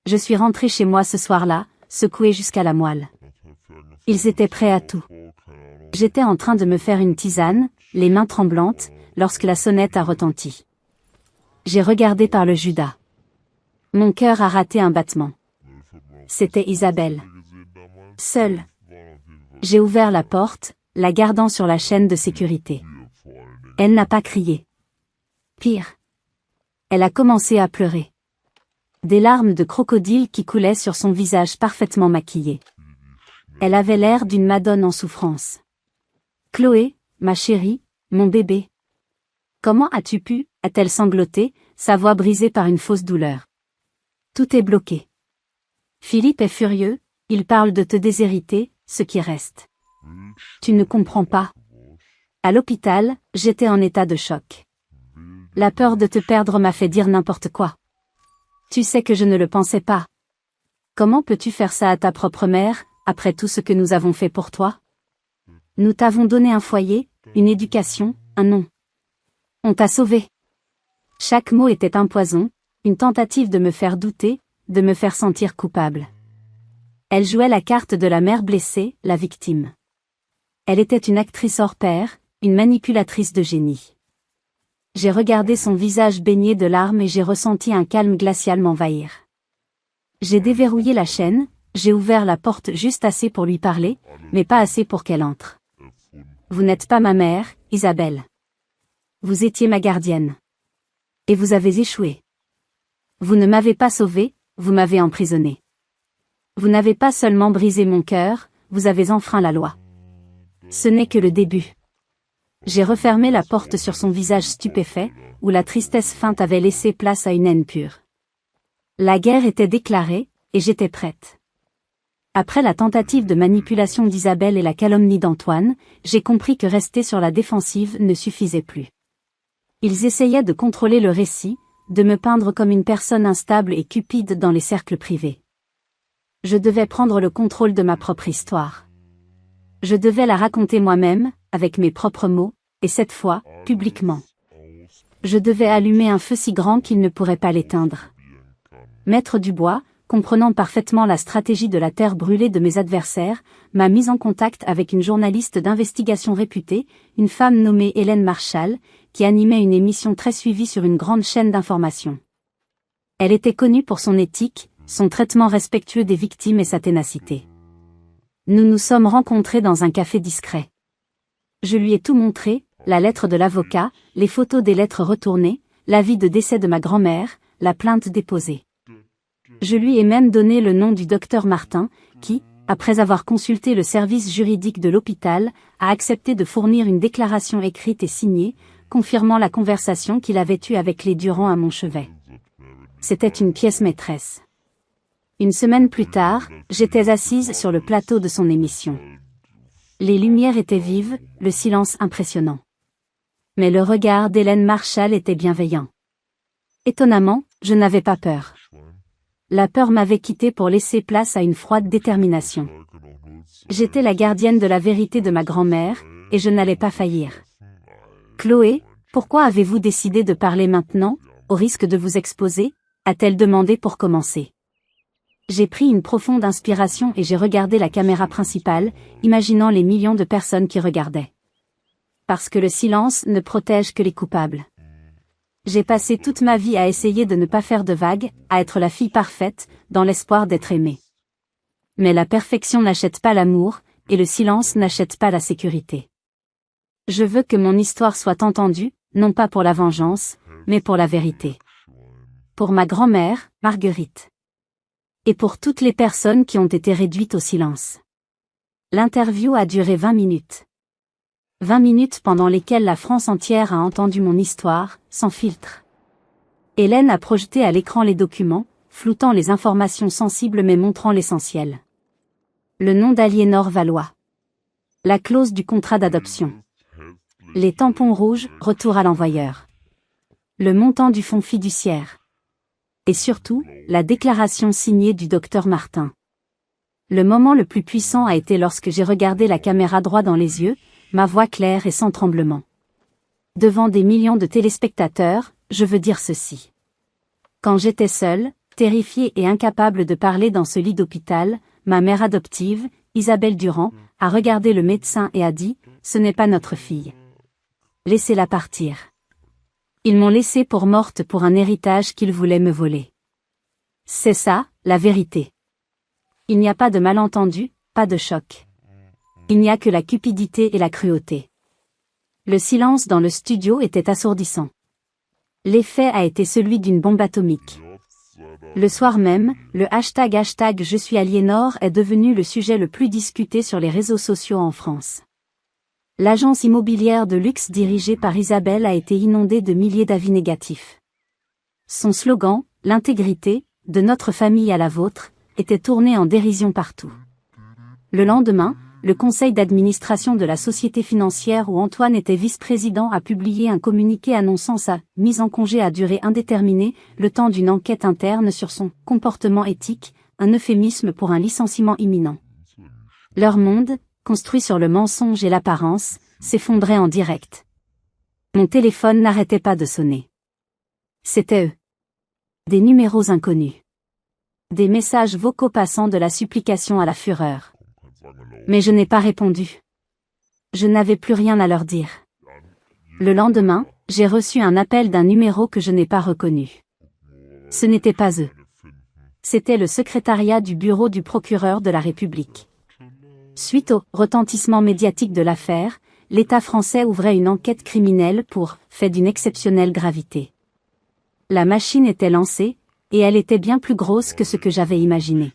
Je suis rentré chez moi ce soir-là, secoué jusqu'à la moelle. Ils étaient prêts à tout. J'étais en train de me faire une tisane, les mains tremblantes, lorsque la sonnette a retenti. J'ai regardé par le Judas. Mon cœur a raté un battement. C'était Isabelle. Seule. J'ai ouvert la porte, la gardant sur la chaîne de sécurité. Elle n'a pas crié. Pire. Elle a commencé à pleurer. Des larmes de crocodile qui coulaient sur son visage parfaitement maquillé. Elle avait l'air d'une madone en souffrance. « Chloé, ma chérie, mon bébé. Comment as-tu pu » a-t-elle sangloté, sa voix brisée par une fausse douleur. « Tout est bloqué. Philippe est furieux, il parle de te déshériter, ce qui reste. Tu ne comprends pas. À l'hôpital, j'étais en état de choc. La peur de te perdre m'a fait dire n'importe quoi. Tu sais que je ne le pensais pas. Comment peux-tu faire ça à ta propre mère, après tout ce que nous avons fait pour toi? Nous t'avons donné un foyer, une éducation, un nom. On t'a sauvé. » Chaque mot était un poison, une tentative de me faire douter, de me faire sentir coupable. Elle jouait la carte de la mère blessée, la victime. Elle était une actrice hors pair, une manipulatrice de génie. J'ai regardé son visage baigné de larmes et j'ai ressenti un calme glacial m'envahir. J'ai déverrouillé la chaîne, j'ai ouvert la porte juste assez pour lui parler, mais pas assez pour qu'elle entre. « Vous n'êtes pas ma mère, Isabelle. Vous étiez ma gardienne. Et vous avez échoué. Vous ne m'avez pas sauvée, vous m'avez emprisonnée. Vous n'avez pas seulement brisé mon cœur, vous avez enfreint la loi. Ce n'est que le début. » J'ai refermé la porte sur son visage stupéfait, où la tristesse feinte avait laissé place à une haine pure. La guerre était déclarée, et j'étais prête. Après la tentative de manipulation d'Isabelle et la calomnie d'Antoine, j'ai compris que rester sur la défensive ne suffisait plus. Ils essayaient de contrôler le récit, de me peindre comme une personne instable et cupide dans les cercles privés. Je devais prendre le contrôle de ma propre histoire. Je devais la raconter moi-même, avec mes propres mots, et cette fois, publiquement. Je devais allumer un feu si grand qu'il ne pourrait pas l'éteindre. Maître Dubois, comprenant parfaitement la stratégie de la terre brûlée de mes adversaires, m'a mis en contact avec une journaliste d'investigation réputée, une femme nommée Hélène Marshall, qui animait une émission très suivie sur une grande chaîne d'information. Elle était connue pour son éthique, son traitement respectueux des victimes et sa ténacité. Nous nous sommes rencontrés dans un café discret. Je lui ai tout montré, la lettre de l'avocat, les photos des lettres retournées, l'avis de décès de ma grand-mère, la plainte déposée. Je lui ai même donné le nom du docteur Martin, qui, après avoir consulté le service juridique de l'hôpital, a accepté de fournir une déclaration écrite et signée, confirmant la conversation qu'il avait eue avec les Durand à mon chevet. C'était une pièce maîtresse. Une semaine plus tard, j'étais assise sur le plateau de son émission. Les lumières étaient vives, le silence impressionnant. Mais le regard d'Hélène Marshall était bienveillant. Étonnamment, je n'avais pas peur. La peur m'avait quitté pour laisser place à une froide détermination. J'étais la gardienne de la vérité de ma grand-mère, et je n'allais pas faillir. Chloé, pourquoi avez-vous décidé de parler maintenant, au risque de vous exposer, a-t-elle demandé pour commencer. J'ai pris une profonde inspiration et j'ai regardé la caméra principale, imaginant les millions de personnes qui regardaient. Parce que le silence ne protège que les coupables. J'ai passé toute ma vie à essayer de ne pas faire de vagues, à être la fille parfaite, dans l'espoir d'être aimée. Mais la perfection n'achète pas l'amour, et le silence n'achète pas la sécurité. Je veux que mon histoire soit entendue, non pas pour la vengeance, mais pour la vérité. Pour ma grand-mère, Marguerite. Et pour toutes les personnes qui ont été réduites au silence. L'interview a duré 20 minutes. 20 minutes pendant lesquelles la France entière a entendu mon histoire, sans filtre. Hélène a projeté à l'écran les documents, floutant les informations sensibles mais montrant l'essentiel. Le nom d'Aliénor Valois. La clause du contrat d'adoption. Les tampons rouges, retour à l'envoyeur. Le montant du fonds fiduciaire. Et surtout, la déclaration signée du docteur Martin. Le moment le plus puissant a été lorsque j'ai regardé la caméra droit dans les yeux, ma voix claire et sans tremblement. Devant des millions de téléspectateurs, je veux dire ceci. Quand j'étais seule, terrifiée et incapable de parler dans ce lit d'hôpital, ma mère adoptive, Isabelle Durand, a regardé le médecin et a dit « Ce n'est pas notre fille. Laissez-la partir. » Ils m'ont laissée pour morte pour un héritage qu'ils voulaient me voler. C'est ça, la vérité. Il n'y a pas de malentendu, pas de choc. Il n'y a que la cupidité et la cruauté. Le silence dans le studio était assourdissant. L'effet a été celui d'une bombe atomique. Le soir même, le hashtag Je suis Aliénor est devenu le sujet le plus discuté sur les réseaux sociaux en France. L'agence immobilière de luxe dirigée par Isabelle a été inondée de milliers d'avis négatifs. Son slogan, l'intégrité, de notre famille à la vôtre, était tourné en dérision partout. Le lendemain, le conseil d'administration de la société financière où Antoine était vice-président a publié un communiqué annonçant sa mise en congé à durée indéterminée, le temps d'une enquête interne sur son comportement éthique, un euphémisme pour un licenciement imminent. Leur monde, construit sur le mensonge et l'apparence, s'effondrait en direct. Mon téléphone n'arrêtait pas de sonner. C'était eux. Des numéros inconnus. Des messages vocaux passant de la supplication à la fureur. Mais je n'ai pas répondu. Je n'avais plus rien à leur dire. Le lendemain, j'ai reçu un appel d'un numéro que je n'ai pas reconnu. Ce n'était pas eux. C'était le secrétariat du bureau du procureur de la République. Suite au retentissement médiatique de l'affaire, l'État français ouvrait une enquête criminelle pour fait d'une exceptionnelle gravité. La machine était lancée, et elle était bien plus grosse que ce que j'avais imaginé.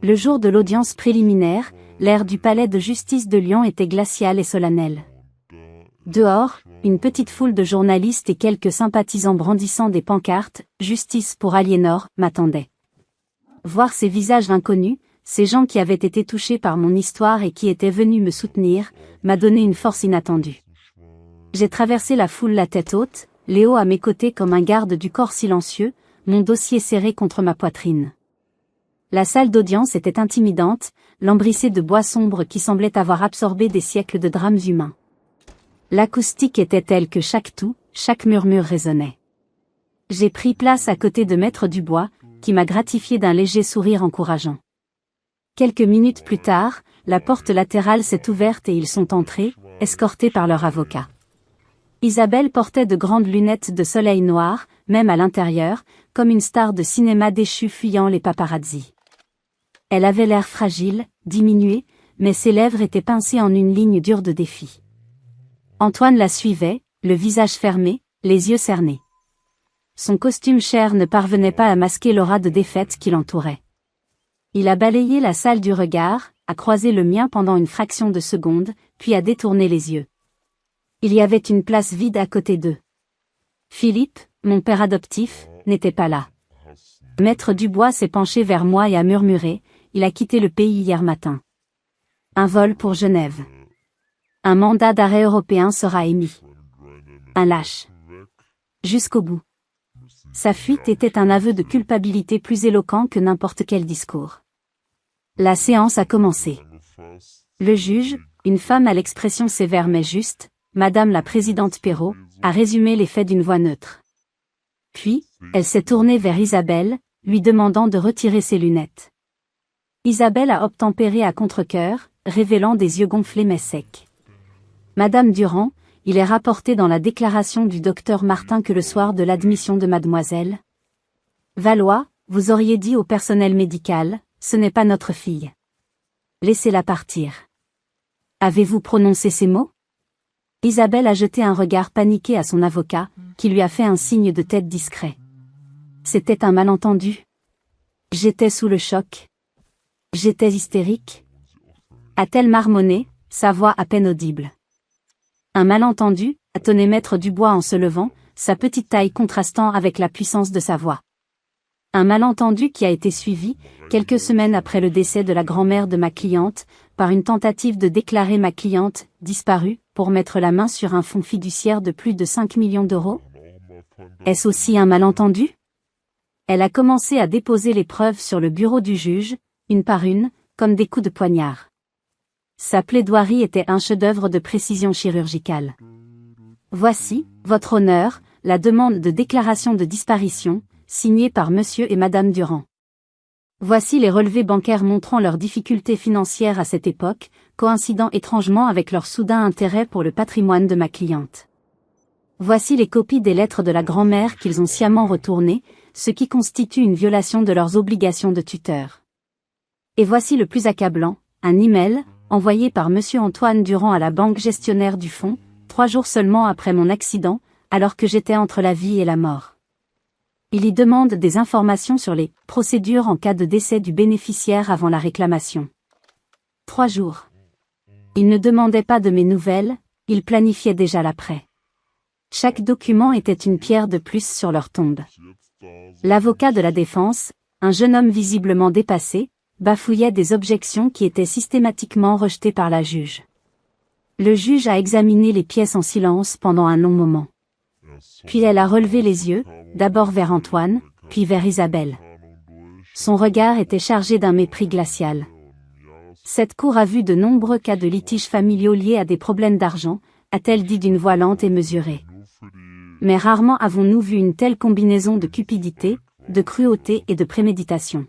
Le jour de l'audience préliminaire, l'air du palais de justice de Lyon était glacial et solennel. Dehors, une petite foule de journalistes et quelques sympathisants brandissant des pancartes « Justice pour Aliénor » m'attendaient. Voir ces visages inconnus, ces gens qui avaient été touchés par mon histoire et qui étaient venus me soutenir, m'a donné une force inattendue. J'ai traversé la foule la tête haute, Léo à mes côtés comme un garde du corps silencieux, mon dossier serré contre ma poitrine. La salle d'audience était intimidante, lambrissée de bois sombres qui semblaient avoir absorbé des siècles de drames humains. L'acoustique était telle que chaque tout, chaque murmure résonnait. J'ai pris place à côté de Maître Dubois, qui m'a gratifié d'un léger sourire encourageant. Quelques minutes plus tard, la porte latérale s'est ouverte et ils sont entrés, escortés par leur avocat. Isabelle portait de grandes lunettes de soleil noir, même à l'intérieur, comme une star de cinéma déchue fuyant les paparazzis. Elle avait l'air fragile, diminuée, mais ses lèvres étaient pincées en une ligne dure de défi. Antoine la suivait, le visage fermé, les yeux cernés. Son costume cher ne parvenait pas à masquer l'aura de défaite qui l'entourait. Il a balayé la salle du regard, a croisé le mien pendant une fraction de seconde, puis a détourné les yeux. Il y avait une place vide à côté d'eux. Philippe, mon père adoptif, n'était pas là. Maître Dubois s'est penché vers moi et a murmuré, il a quitté le pays hier matin. Un vol pour Genève. Un mandat d'arrêt européen sera émis. Un lâche. Jusqu'au bout. Sa fuite était un aveu de culpabilité plus éloquent que n'importe quel discours. La séance a commencé. Le juge, une femme à l'expression sévère mais juste, Madame la présidente Perrault, a résumé les faits d'une voix neutre. Puis, elle s'est tournée vers Isabelle, lui demandant de retirer ses lunettes. Isabelle a obtempéré à contre-cœur, révélant des yeux gonflés mais secs. Madame Durand, il est rapporté dans la déclaration du docteur Martin que le soir de l'admission de mademoiselle Valois, vous auriez dit au personnel médical, ce n'est pas notre fille. Laissez-la partir. Avez-vous prononcé ces mots? Isabelle a jeté un regard paniqué à son avocat, qui lui a fait un signe de tête discret. C'était un malentendu. J'étais sous le choc. J'étais hystérique. A-t-elle marmonné, sa voix à peine audible. Un malentendu, a tonné Maître Dubois en se levant, sa petite taille contrastant avec la puissance de sa voix. Un malentendu qui a été suivi, quelques semaines après le décès de la grand-mère de ma cliente, par une tentative de déclarer ma cliente disparue, pour mettre la main sur un fonds fiduciaire de plus de 5 millions d'euros. Est-ce aussi un malentendu? Elle a commencé à déposer les preuves sur le bureau du juge, une par une, comme des coups de poignard. Sa plaidoirie était un chef-d'œuvre de précision chirurgicale. Voici, votre honneur, la demande de déclaration de disparition, signée par Monsieur et Madame Durand. Voici les relevés bancaires montrant leurs difficultés financières à cette époque, coïncidant étrangement avec leur soudain intérêt pour le patrimoine de ma cliente. Voici les copies des lettres de la grand-mère qu'ils ont sciemment retournées, ce qui constitue une violation de leurs obligations de tuteur. Et voici le plus accablant, un email, envoyé par Monsieur Antoine Durand à la banque gestionnaire du fonds, 3 jours seulement après mon accident, alors que j'étais entre la vie et la mort. Il y demande des informations sur les procédures en cas de décès du bénéficiaire avant la réclamation. 3 jours. Il ne demandait pas de mes nouvelles, il planifiait déjà l'après. Chaque document était une pierre de plus sur leur tombe. L'avocat de la défense, un jeune homme visiblement dépassé, bafouillait des objections qui étaient systématiquement rejetées par la juge. Le juge a examiné les pièces en silence pendant un long moment. Puis elle a relevé les yeux, d'abord vers Antoine, puis vers Isabelle. Son regard était chargé d'un mépris glacial. Cette cour a vu de nombreux cas de litiges familiaux liés à des problèmes d'argent, a-t-elle dit d'une voix lente et mesurée. Mais rarement avons-nous vu une telle combinaison de cupidité, de cruauté et de préméditation.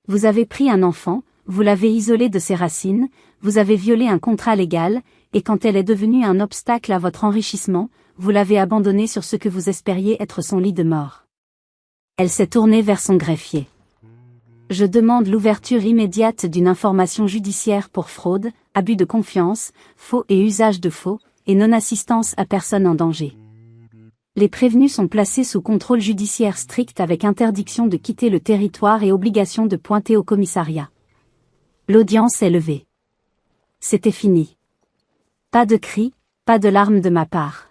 Vous avez pris un enfant, vous l'avez isolé de ses racines, vous avez violé un contrat légal, et quand elle est devenue un obstacle à votre enrichissement, vous l'avez abandonnée sur ce que vous espériez être son lit de mort. Elle s'est tournée vers son greffier. Je demande l'ouverture immédiate d'une information judiciaire pour fraude, abus de confiance, faux et usage de faux, et non-assistance à personne en danger. Les prévenus sont placés sous contrôle judiciaire strict avec interdiction de quitter le territoire et obligation de pointer au commissariat. L'audience est levée. C'était fini. Pas de cris, pas de larmes de ma part.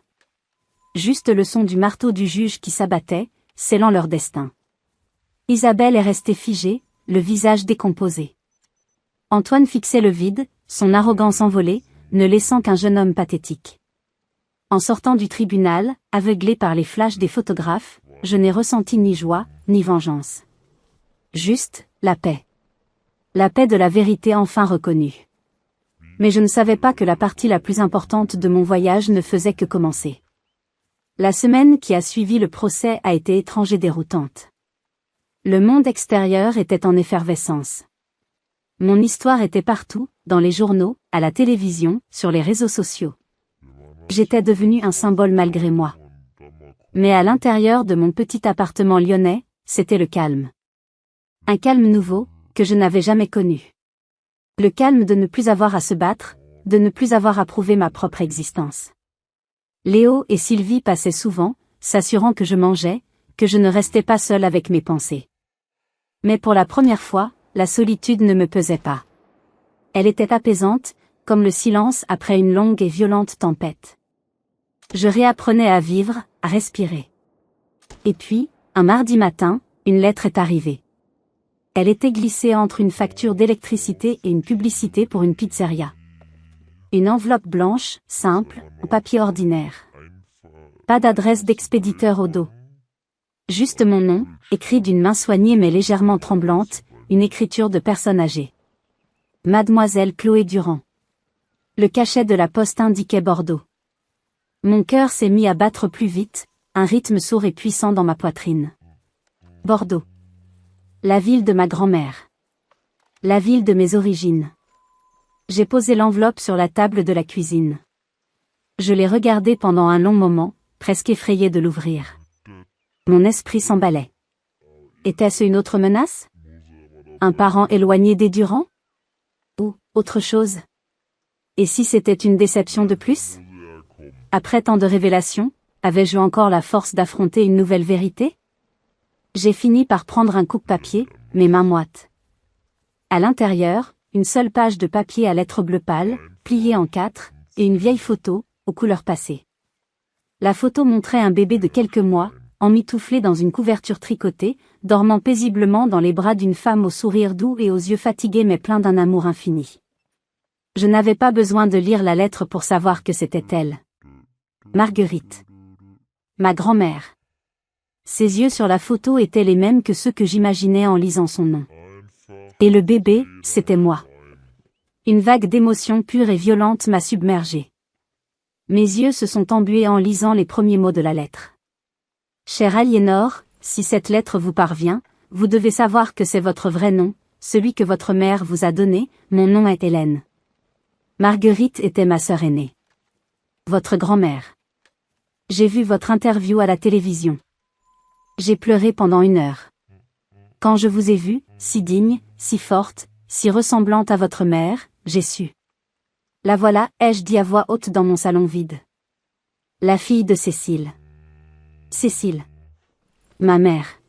Juste le son du marteau du juge qui s'abattait, scellant leur destin. Isabelle est restée figée, le visage décomposé. Antoine fixait le vide, son arrogance envolée, ne laissant qu'un jeune homme pathétique. En sortant du tribunal, aveuglé par les flashs des photographes, je n'ai ressenti ni joie, ni vengeance. Juste, la paix. La paix de la vérité enfin reconnue. Mais je ne savais pas que la partie la plus importante de mon voyage ne faisait que commencer. La semaine qui a suivi le procès a été étrange et déroutante. Le monde extérieur était en effervescence. Mon histoire était partout, dans les journaux, à la télévision, sur les réseaux sociaux. J'étais devenu un symbole malgré moi. Mais à l'intérieur de mon petit appartement lyonnais, c'était le calme. Un calme nouveau, que je n'avais jamais connu. Le calme de ne plus avoir à se battre, de ne plus avoir à prouver ma propre existence. Léo et Sylvie passaient souvent, s'assurant que je mangeais, que je ne restais pas seule avec mes pensées. Mais pour la première fois, la solitude ne me pesait pas. Elle était apaisante, comme le silence après une longue et violente tempête. Je réapprenais à vivre, à respirer. Et puis, un mardi matin, Une lettre est arrivée. Elle était glissée entre une facture d'électricité et une publicité pour une pizzeria. Une enveloppe blanche, simple, en papier ordinaire. Pas d'adresse d'expéditeur au dos. Juste mon nom, écrit d'une main soignée mais légèrement tremblante, une écriture de personne âgée. Mademoiselle Chloé Durand. Le cachet de la poste indiquait Bordeaux. Mon cœur s'est mis à battre plus vite, un rythme sourd et puissant dans ma poitrine. Bordeaux. La ville de ma grand-mère. La ville de mes origines. J'ai posé l'enveloppe sur la table de la cuisine. Je l'ai regardée pendant un long moment, presque effrayé de l'ouvrir. Mon esprit s'emballait. Était-ce une autre menace? Un parent éloigné des Durand? Ou autre chose? Et si c'était une déception de plus? Après tant de révélations, avais-je encore la force d'affronter une nouvelle vérité? J'ai fini par prendre un coupe-papier, mes mains moites. À l'intérieur, une seule page de papier à lettres bleu pâle, pliée en 4, et une vieille photo, aux couleurs passées. La photo montrait un bébé de quelques mois, emmitouflé dans une couverture tricotée, dormant paisiblement dans les bras d'une femme au sourire doux et aux yeux fatigués mais pleins d'un amour infini. Je n'avais pas besoin de lire la lettre pour savoir que c'était elle. Marguerite. Ma grand-mère. Ses yeux sur la photo étaient les mêmes que ceux que j'imaginais en lisant son nom. Et le bébé, c'était moi. Une vague d'émotions pure et violente m'a submergée. Mes yeux se sont embués en lisant les premiers mots de la lettre. Chère Aliénor, si cette lettre vous parvient, vous devez savoir que c'est votre vrai nom, celui que votre mère vous a donné, mon nom est Hélène. Marguerite était ma sœur aînée. Votre grand-mère. J'ai vu votre interview à la télévision. J'ai pleuré pendant 1 heure. Quand je vous ai vue, si digne, si forte, si ressemblante à votre mère, j'ai su. La voilà, ai-je dit à voix haute dans mon salon vide. La fille de Cécile. Cécile. Ma mère.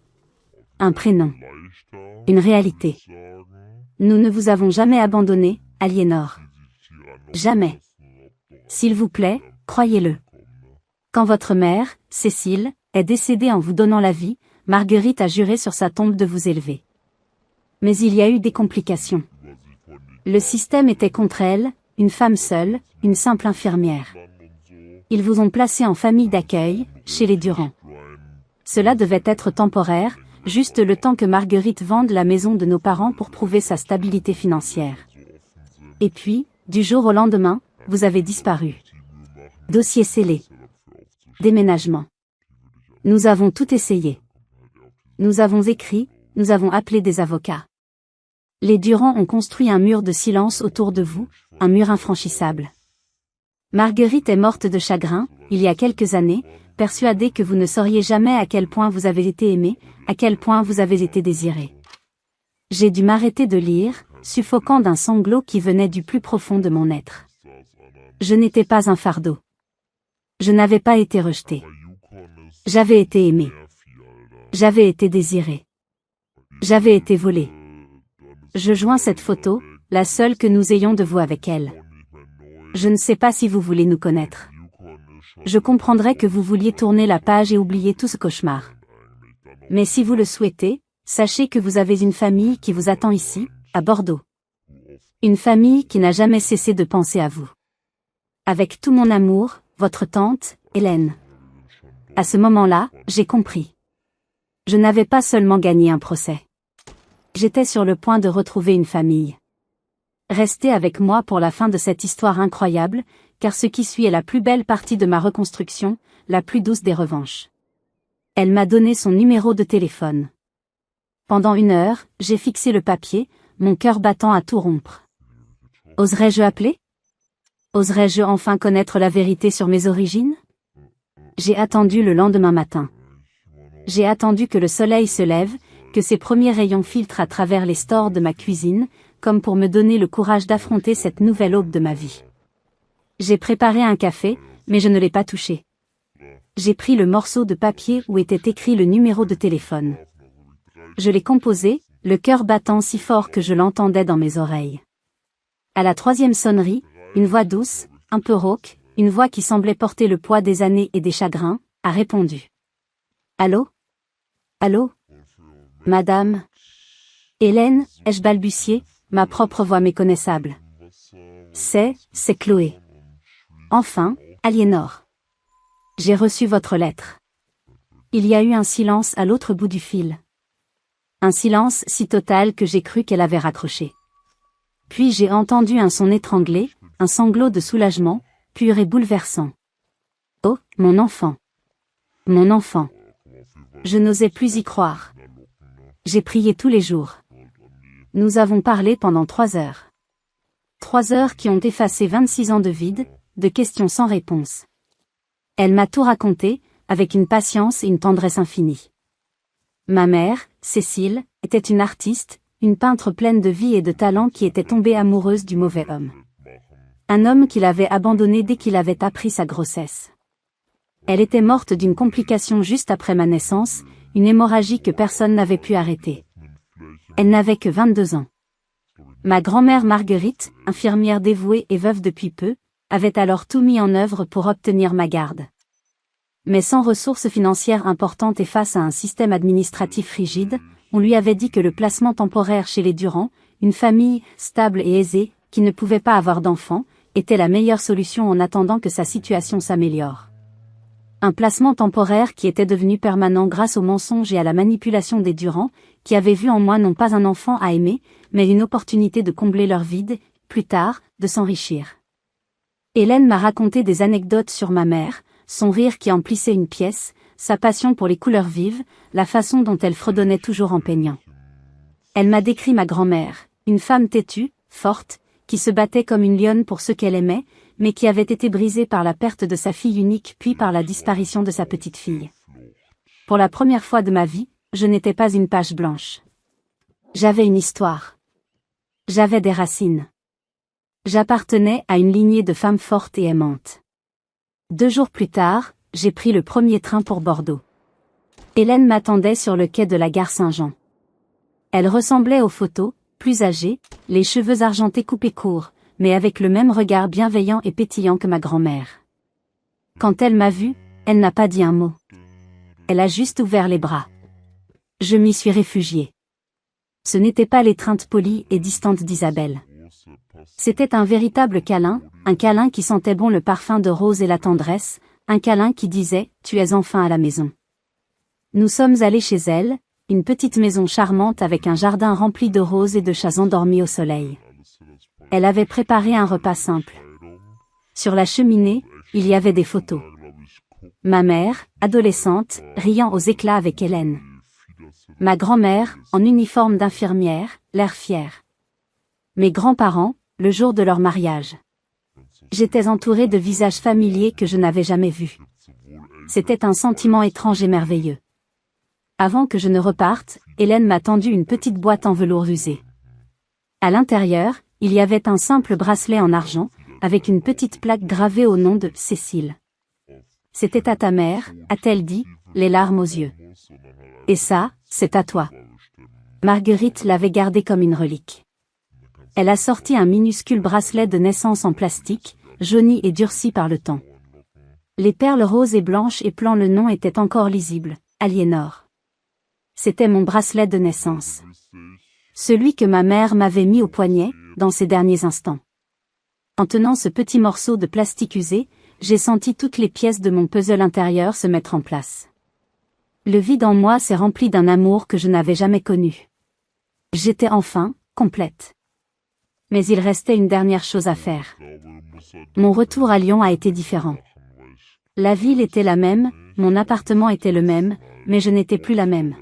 Un prénom. Une réalité. Nous ne vous avons jamais abandonné, Aliénor. Jamais. S'il vous plaît, croyez-le. Quand votre mère, Cécile, est décédée en vous donnant la vie, Marguerite a juré sur sa tombe de vous élever. Mais il y a eu des complications. Le système était contre elle, une femme seule, une simple infirmière. Ils vous ont placé en famille d'accueil, chez les Durand. Cela devait être temporaire, juste le temps que Marguerite vende la maison de nos parents pour prouver sa stabilité financière. Et puis, du jour au lendemain, vous avez disparu. Dossier scellé. Déménagement. Nous avons tout essayé. Nous avons écrit, nous avons appelé des avocats. Les Durand ont construit un mur de silence autour de vous, un mur infranchissable. Marguerite est morte de chagrin, il y a quelques années, persuadée que vous ne sauriez jamais à quel point vous avez été aimé, à quel point vous avez été désiré. J'ai dû m'arrêter de lire, suffoquant d'un sanglot qui venait du plus profond de mon être. Je n'étais pas un fardeau. Je n'avais pas été rejeté. J'avais été aimé. J'avais été désiré. J'avais été volé. Je joins cette photo, la seule que nous ayons de vous avec elle. Je ne sais pas si vous voulez nous connaître. Je comprendrais que vous vouliez tourner la page et oublier tout ce cauchemar. Mais si vous le souhaitez, sachez que vous avez une famille qui vous attend ici, à Bordeaux. Une famille qui n'a jamais cessé de penser à vous. Avec tout mon amour, votre tante, Hélène. À ce moment-là, j'ai compris. Je n'avais pas seulement gagné un procès. J'étais sur le point de retrouver une famille. Restez avec moi pour la fin de cette histoire incroyable, car ce qui suit est la plus belle partie de ma reconstruction, la plus douce des revanches. Elle m'a donné son numéro de téléphone. Pendant 1 heure, j'ai fixé le papier, mon cœur battant à tout rompre. Oserais-je appeler? Oserais-je enfin connaître la vérité sur mes origines? J'ai attendu le lendemain matin. J'ai attendu que le soleil se lève, que ses premiers rayons filtrent à travers les stores de ma cuisine, comme pour me donner le courage d'affronter cette nouvelle aube de ma vie. J'ai préparé un café, mais je ne l'ai pas touché. J'ai pris le morceau de papier où était écrit le numéro de téléphone. Je l'ai composé, le cœur battant si fort que je l'entendais dans mes oreilles. À la 3e sonnerie, une voix douce, un peu rauque, une voix qui semblait porter le poids des années et des chagrins, a répondu. Allô? Allô? Madame Hélène, ai-je balbutié, ma propre voix méconnaissable. C'est Chloé. Enfin, Aliénor. J'ai reçu votre lettre. Il y a eu un silence à l'autre bout du fil. Un silence si total que j'ai cru qu'elle avait raccroché. Puis j'ai entendu un son étranglé, un sanglot de soulagement, pur et bouleversant. Oh, mon enfant. Mon enfant. Je n'osais plus y croire. J'ai prié tous les jours. Nous avons parlé pendant 3 heures. 3 heures qui ont effacé 26 ans de vide, de questions sans réponse. Elle m'a tout raconté, avec une patience et une tendresse infinies. Ma mère, Cécile, était une artiste, une peintre pleine de vie et de talent qui était tombée amoureuse du mauvais homme. Un homme qui l'avait abandonnée dès qu'il avait appris sa grossesse. Elle était morte d'une complication juste après ma naissance, une hémorragie que personne n'avait pu arrêter. Elle n'avait que 22 ans. Ma grand-mère Marguerite, infirmière dévouée et veuve depuis peu, avait alors tout mis en œuvre pour obtenir ma garde. Mais sans ressources financières importantes et face à un système administratif rigide, on lui avait dit que le placement temporaire chez les Durand, une famille stable et aisée, qui ne pouvait pas avoir d'enfants, était la meilleure solution en attendant que sa situation s'améliore. Un placement temporaire qui était devenu permanent grâce aux mensonges et à la manipulation des Durand, qui avaient vu en moi non pas un enfant à aimer, mais une opportunité de combler leur vide, plus tard, de s'enrichir. Hélène m'a raconté des anecdotes sur ma mère, son rire qui emplissait une pièce, sa passion pour les couleurs vives, la façon dont elle fredonnait toujours en peignant. Elle m'a décrit ma grand-mère, une femme têtue, forte, qui se battait comme une lionne pour ceux qu'elle aimait, mais qui avait été brisée par la perte de sa fille unique puis par la disparition de sa petite-fille. Pour la première fois de ma vie, je n'étais pas une page blanche. J'avais une histoire. J'avais des racines. J'appartenais à une lignée de femmes fortes et aimantes. 2 jours plus tard, j'ai pris le premier train pour Bordeaux. Hélène m'attendait sur le quai de la gare Saint-Jean. Elle ressemblait aux photos, plus âgée, les cheveux argentés coupés courts, mais avec le même regard bienveillant et pétillant que ma grand-mère. Quand elle m'a vue, elle n'a pas dit un mot. Elle a juste ouvert les bras. Je m'y suis réfugiée. Ce n'était pas l'étreinte polie et distante d'Isabelle. C'était un véritable câlin, un câlin qui sentait bon le parfum de rose et la tendresse, un câlin qui disait « Tu es enfin à la maison ». Nous sommes allés chez elle, une petite maison charmante avec un jardin rempli de roses et de chats endormis au soleil. Elle avait préparé un repas simple. Sur la cheminée, il y avait des photos. Ma mère, adolescente, riant aux éclats avec Hélène. Ma grand-mère, en uniforme d'infirmière, l'air fier. Mes grands-parents, le jour de leur mariage. J'étais entourée de visages familiers que je n'avais jamais vus. C'était un sentiment étrange et merveilleux. Avant que je ne reparte, Hélène m'a tendu une petite boîte en velours usé. À l'intérieur, il y avait un simple bracelet en argent, avec une petite plaque gravée au nom de Cécile. C'était à ta mère, a-t-elle dit, les larmes aux yeux. Et ça, c'est à toi. Marguerite l'avait gardé comme une relique. Elle a sorti un minuscule bracelet de naissance en plastique, jauni et durci par le temps. Les perles roses et blanches épelant le nom étaient encore lisibles, Aliénor. C'était mon bracelet de naissance. Celui que ma mère m'avait mis au poignet, dans ses derniers instants. En tenant ce petit morceau de plastique usé, j'ai senti toutes les pièces de mon puzzle intérieur se mettre en place. Le vide en moi s'est rempli d'un amour que je n'avais jamais connu. J'étais enfin, complète. Mais il restait une dernière chose à faire. Mon retour à Lyon a été différent. La ville était la même, mon appartement était le même, mais je n'étais plus la même.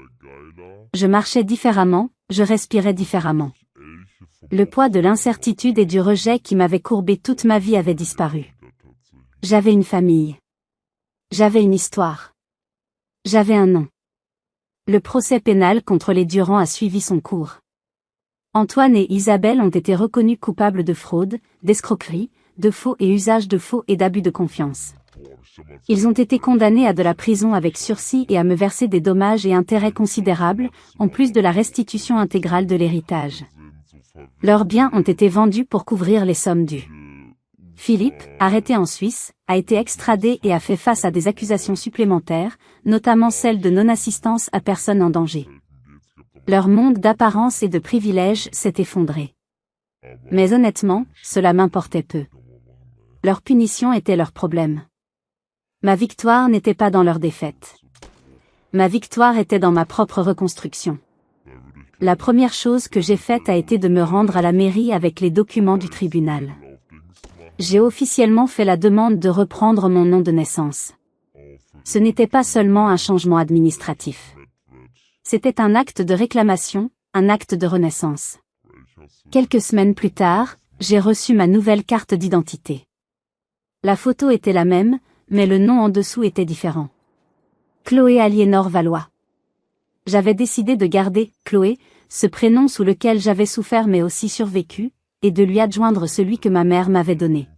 Je marchais différemment, je respirais différemment. Le poids de l'incertitude et du rejet qui m'avait courbé toute ma vie avait disparu. J'avais une famille. J'avais une histoire. J'avais un nom. Le procès pénal contre les Durand a suivi son cours. Antoine et Isabelle ont été reconnus coupables de fraude, d'escroquerie, de faux et usage de faux et d'abus de confiance. Ils ont été condamnés à de la prison avec sursis et à me verser des dommages et intérêts considérables, en plus de la restitution intégrale de l'héritage. Leurs biens ont été vendus pour couvrir les sommes dues. Philippe, arrêté en Suisse, a été extradé et a fait face à des accusations supplémentaires, notamment celle de non-assistance à personne en danger. Leur monde d'apparence et de privilèges s'est effondré. Mais honnêtement, cela m'importait peu. Leur punition était leur problème. Ma victoire n'était pas dans leur défaite. Ma victoire était dans ma propre reconstruction. La première chose que j'ai faite a été de me rendre à la mairie avec les documents du tribunal. J'ai officiellement fait la demande de reprendre mon nom de naissance. Ce n'était pas seulement un changement administratif. C'était un acte de réclamation, un acte de renaissance. Quelques semaines plus tard, j'ai reçu ma nouvelle carte d'identité. La photo était la même, mais le nom en dessous était différent. Chloé Aliénor Valois. J'avais décidé de garder « Chloé », ce prénom sous lequel j'avais souffert mais aussi survécu, et de lui adjoindre celui que ma mère m'avait donné.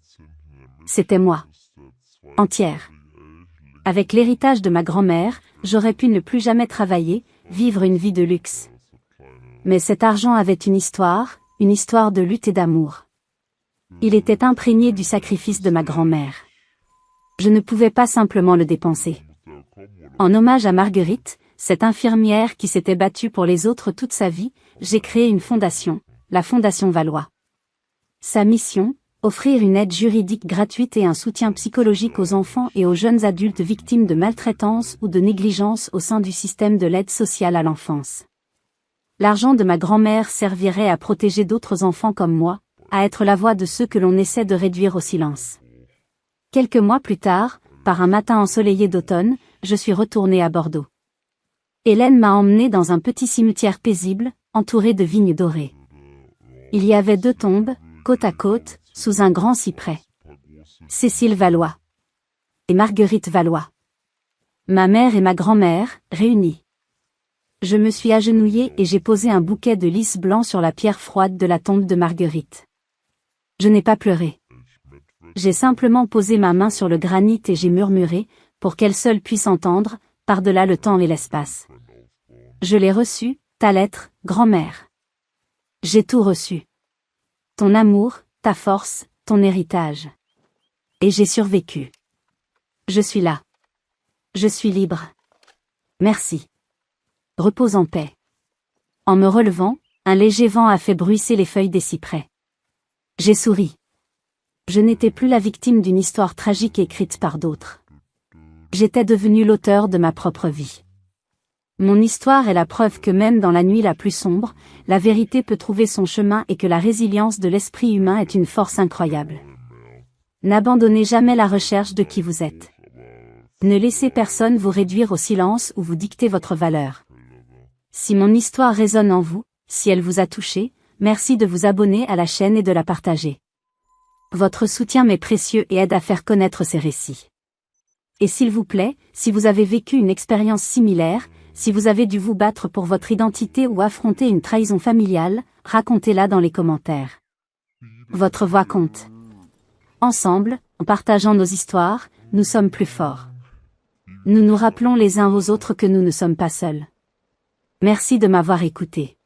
C'était moi. Entière. Avec l'héritage de ma grand-mère, j'aurais pu ne plus jamais travailler, vivre une vie de luxe. Mais cet argent avait une histoire de lutte et d'amour. Il était imprégné du sacrifice de ma grand-mère. Je ne pouvais pas simplement le dépenser. En hommage à Marguerite, cette infirmière qui s'était battue pour les autres toute sa vie, j'ai créé une fondation, la Fondation Valois. Sa mission, offrir une aide juridique gratuite et un soutien psychologique aux enfants et aux jeunes adultes victimes de maltraitance ou de négligence au sein du système de l'aide sociale à l'enfance. L'argent de ma grand-mère servirait à protéger d'autres enfants comme moi, à être la voix de ceux que l'on essaie de réduire au silence. Quelques mois plus tard, par un matin ensoleillé d'automne, je suis retournée à Bordeaux. Hélène m'a emmenée dans un petit cimetière paisible, entouré de vignes dorées. Il y avait 2 tombes, côte à côte, sous un grand cyprès. Cécile Valois. Et Marguerite Valois. Ma mère et ma grand-mère, réunies. Je me suis agenouillée et j'ai posé un bouquet de lys blanc sur la pierre froide de la tombe de Marguerite. Je n'ai pas pleuré. J'ai simplement posé ma main sur le granit et j'ai murmuré, pour qu'elle seule puisse entendre, par-delà le temps et l'espace. Je l'ai reçue, ta lettre, grand-mère. J'ai tout reçu. Ton amour, ta force, ton héritage. Et j'ai survécu. Je suis là. Je suis libre. Merci. Repose en paix. En me relevant, un léger vent a fait bruisser les feuilles des cyprès. J'ai souri. Je n'étais plus la victime d'une histoire tragique écrite par d'autres. J'étais devenu l'auteur de ma propre vie. Mon histoire est la preuve que même dans la nuit la plus sombre, la vérité peut trouver son chemin et que la résilience de l'esprit humain est une force incroyable. N'abandonnez jamais la recherche de qui vous êtes. Ne laissez personne vous réduire au silence ou vous dicter votre valeur. Si mon histoire résonne en vous, si elle vous a touché, merci de vous abonner à la chaîne et de la partager. Votre soutien m'est précieux et aide à faire connaître ces récits. Et s'il vous plaît, si vous avez vécu une expérience similaire, si vous avez dû vous battre pour votre identité ou affronter une trahison familiale, racontez-la dans les commentaires. Votre voix compte. Ensemble, en partageant nos histoires, nous sommes plus forts. Nous nous rappelons les uns aux autres que nous ne sommes pas seuls. Merci de m'avoir écouté.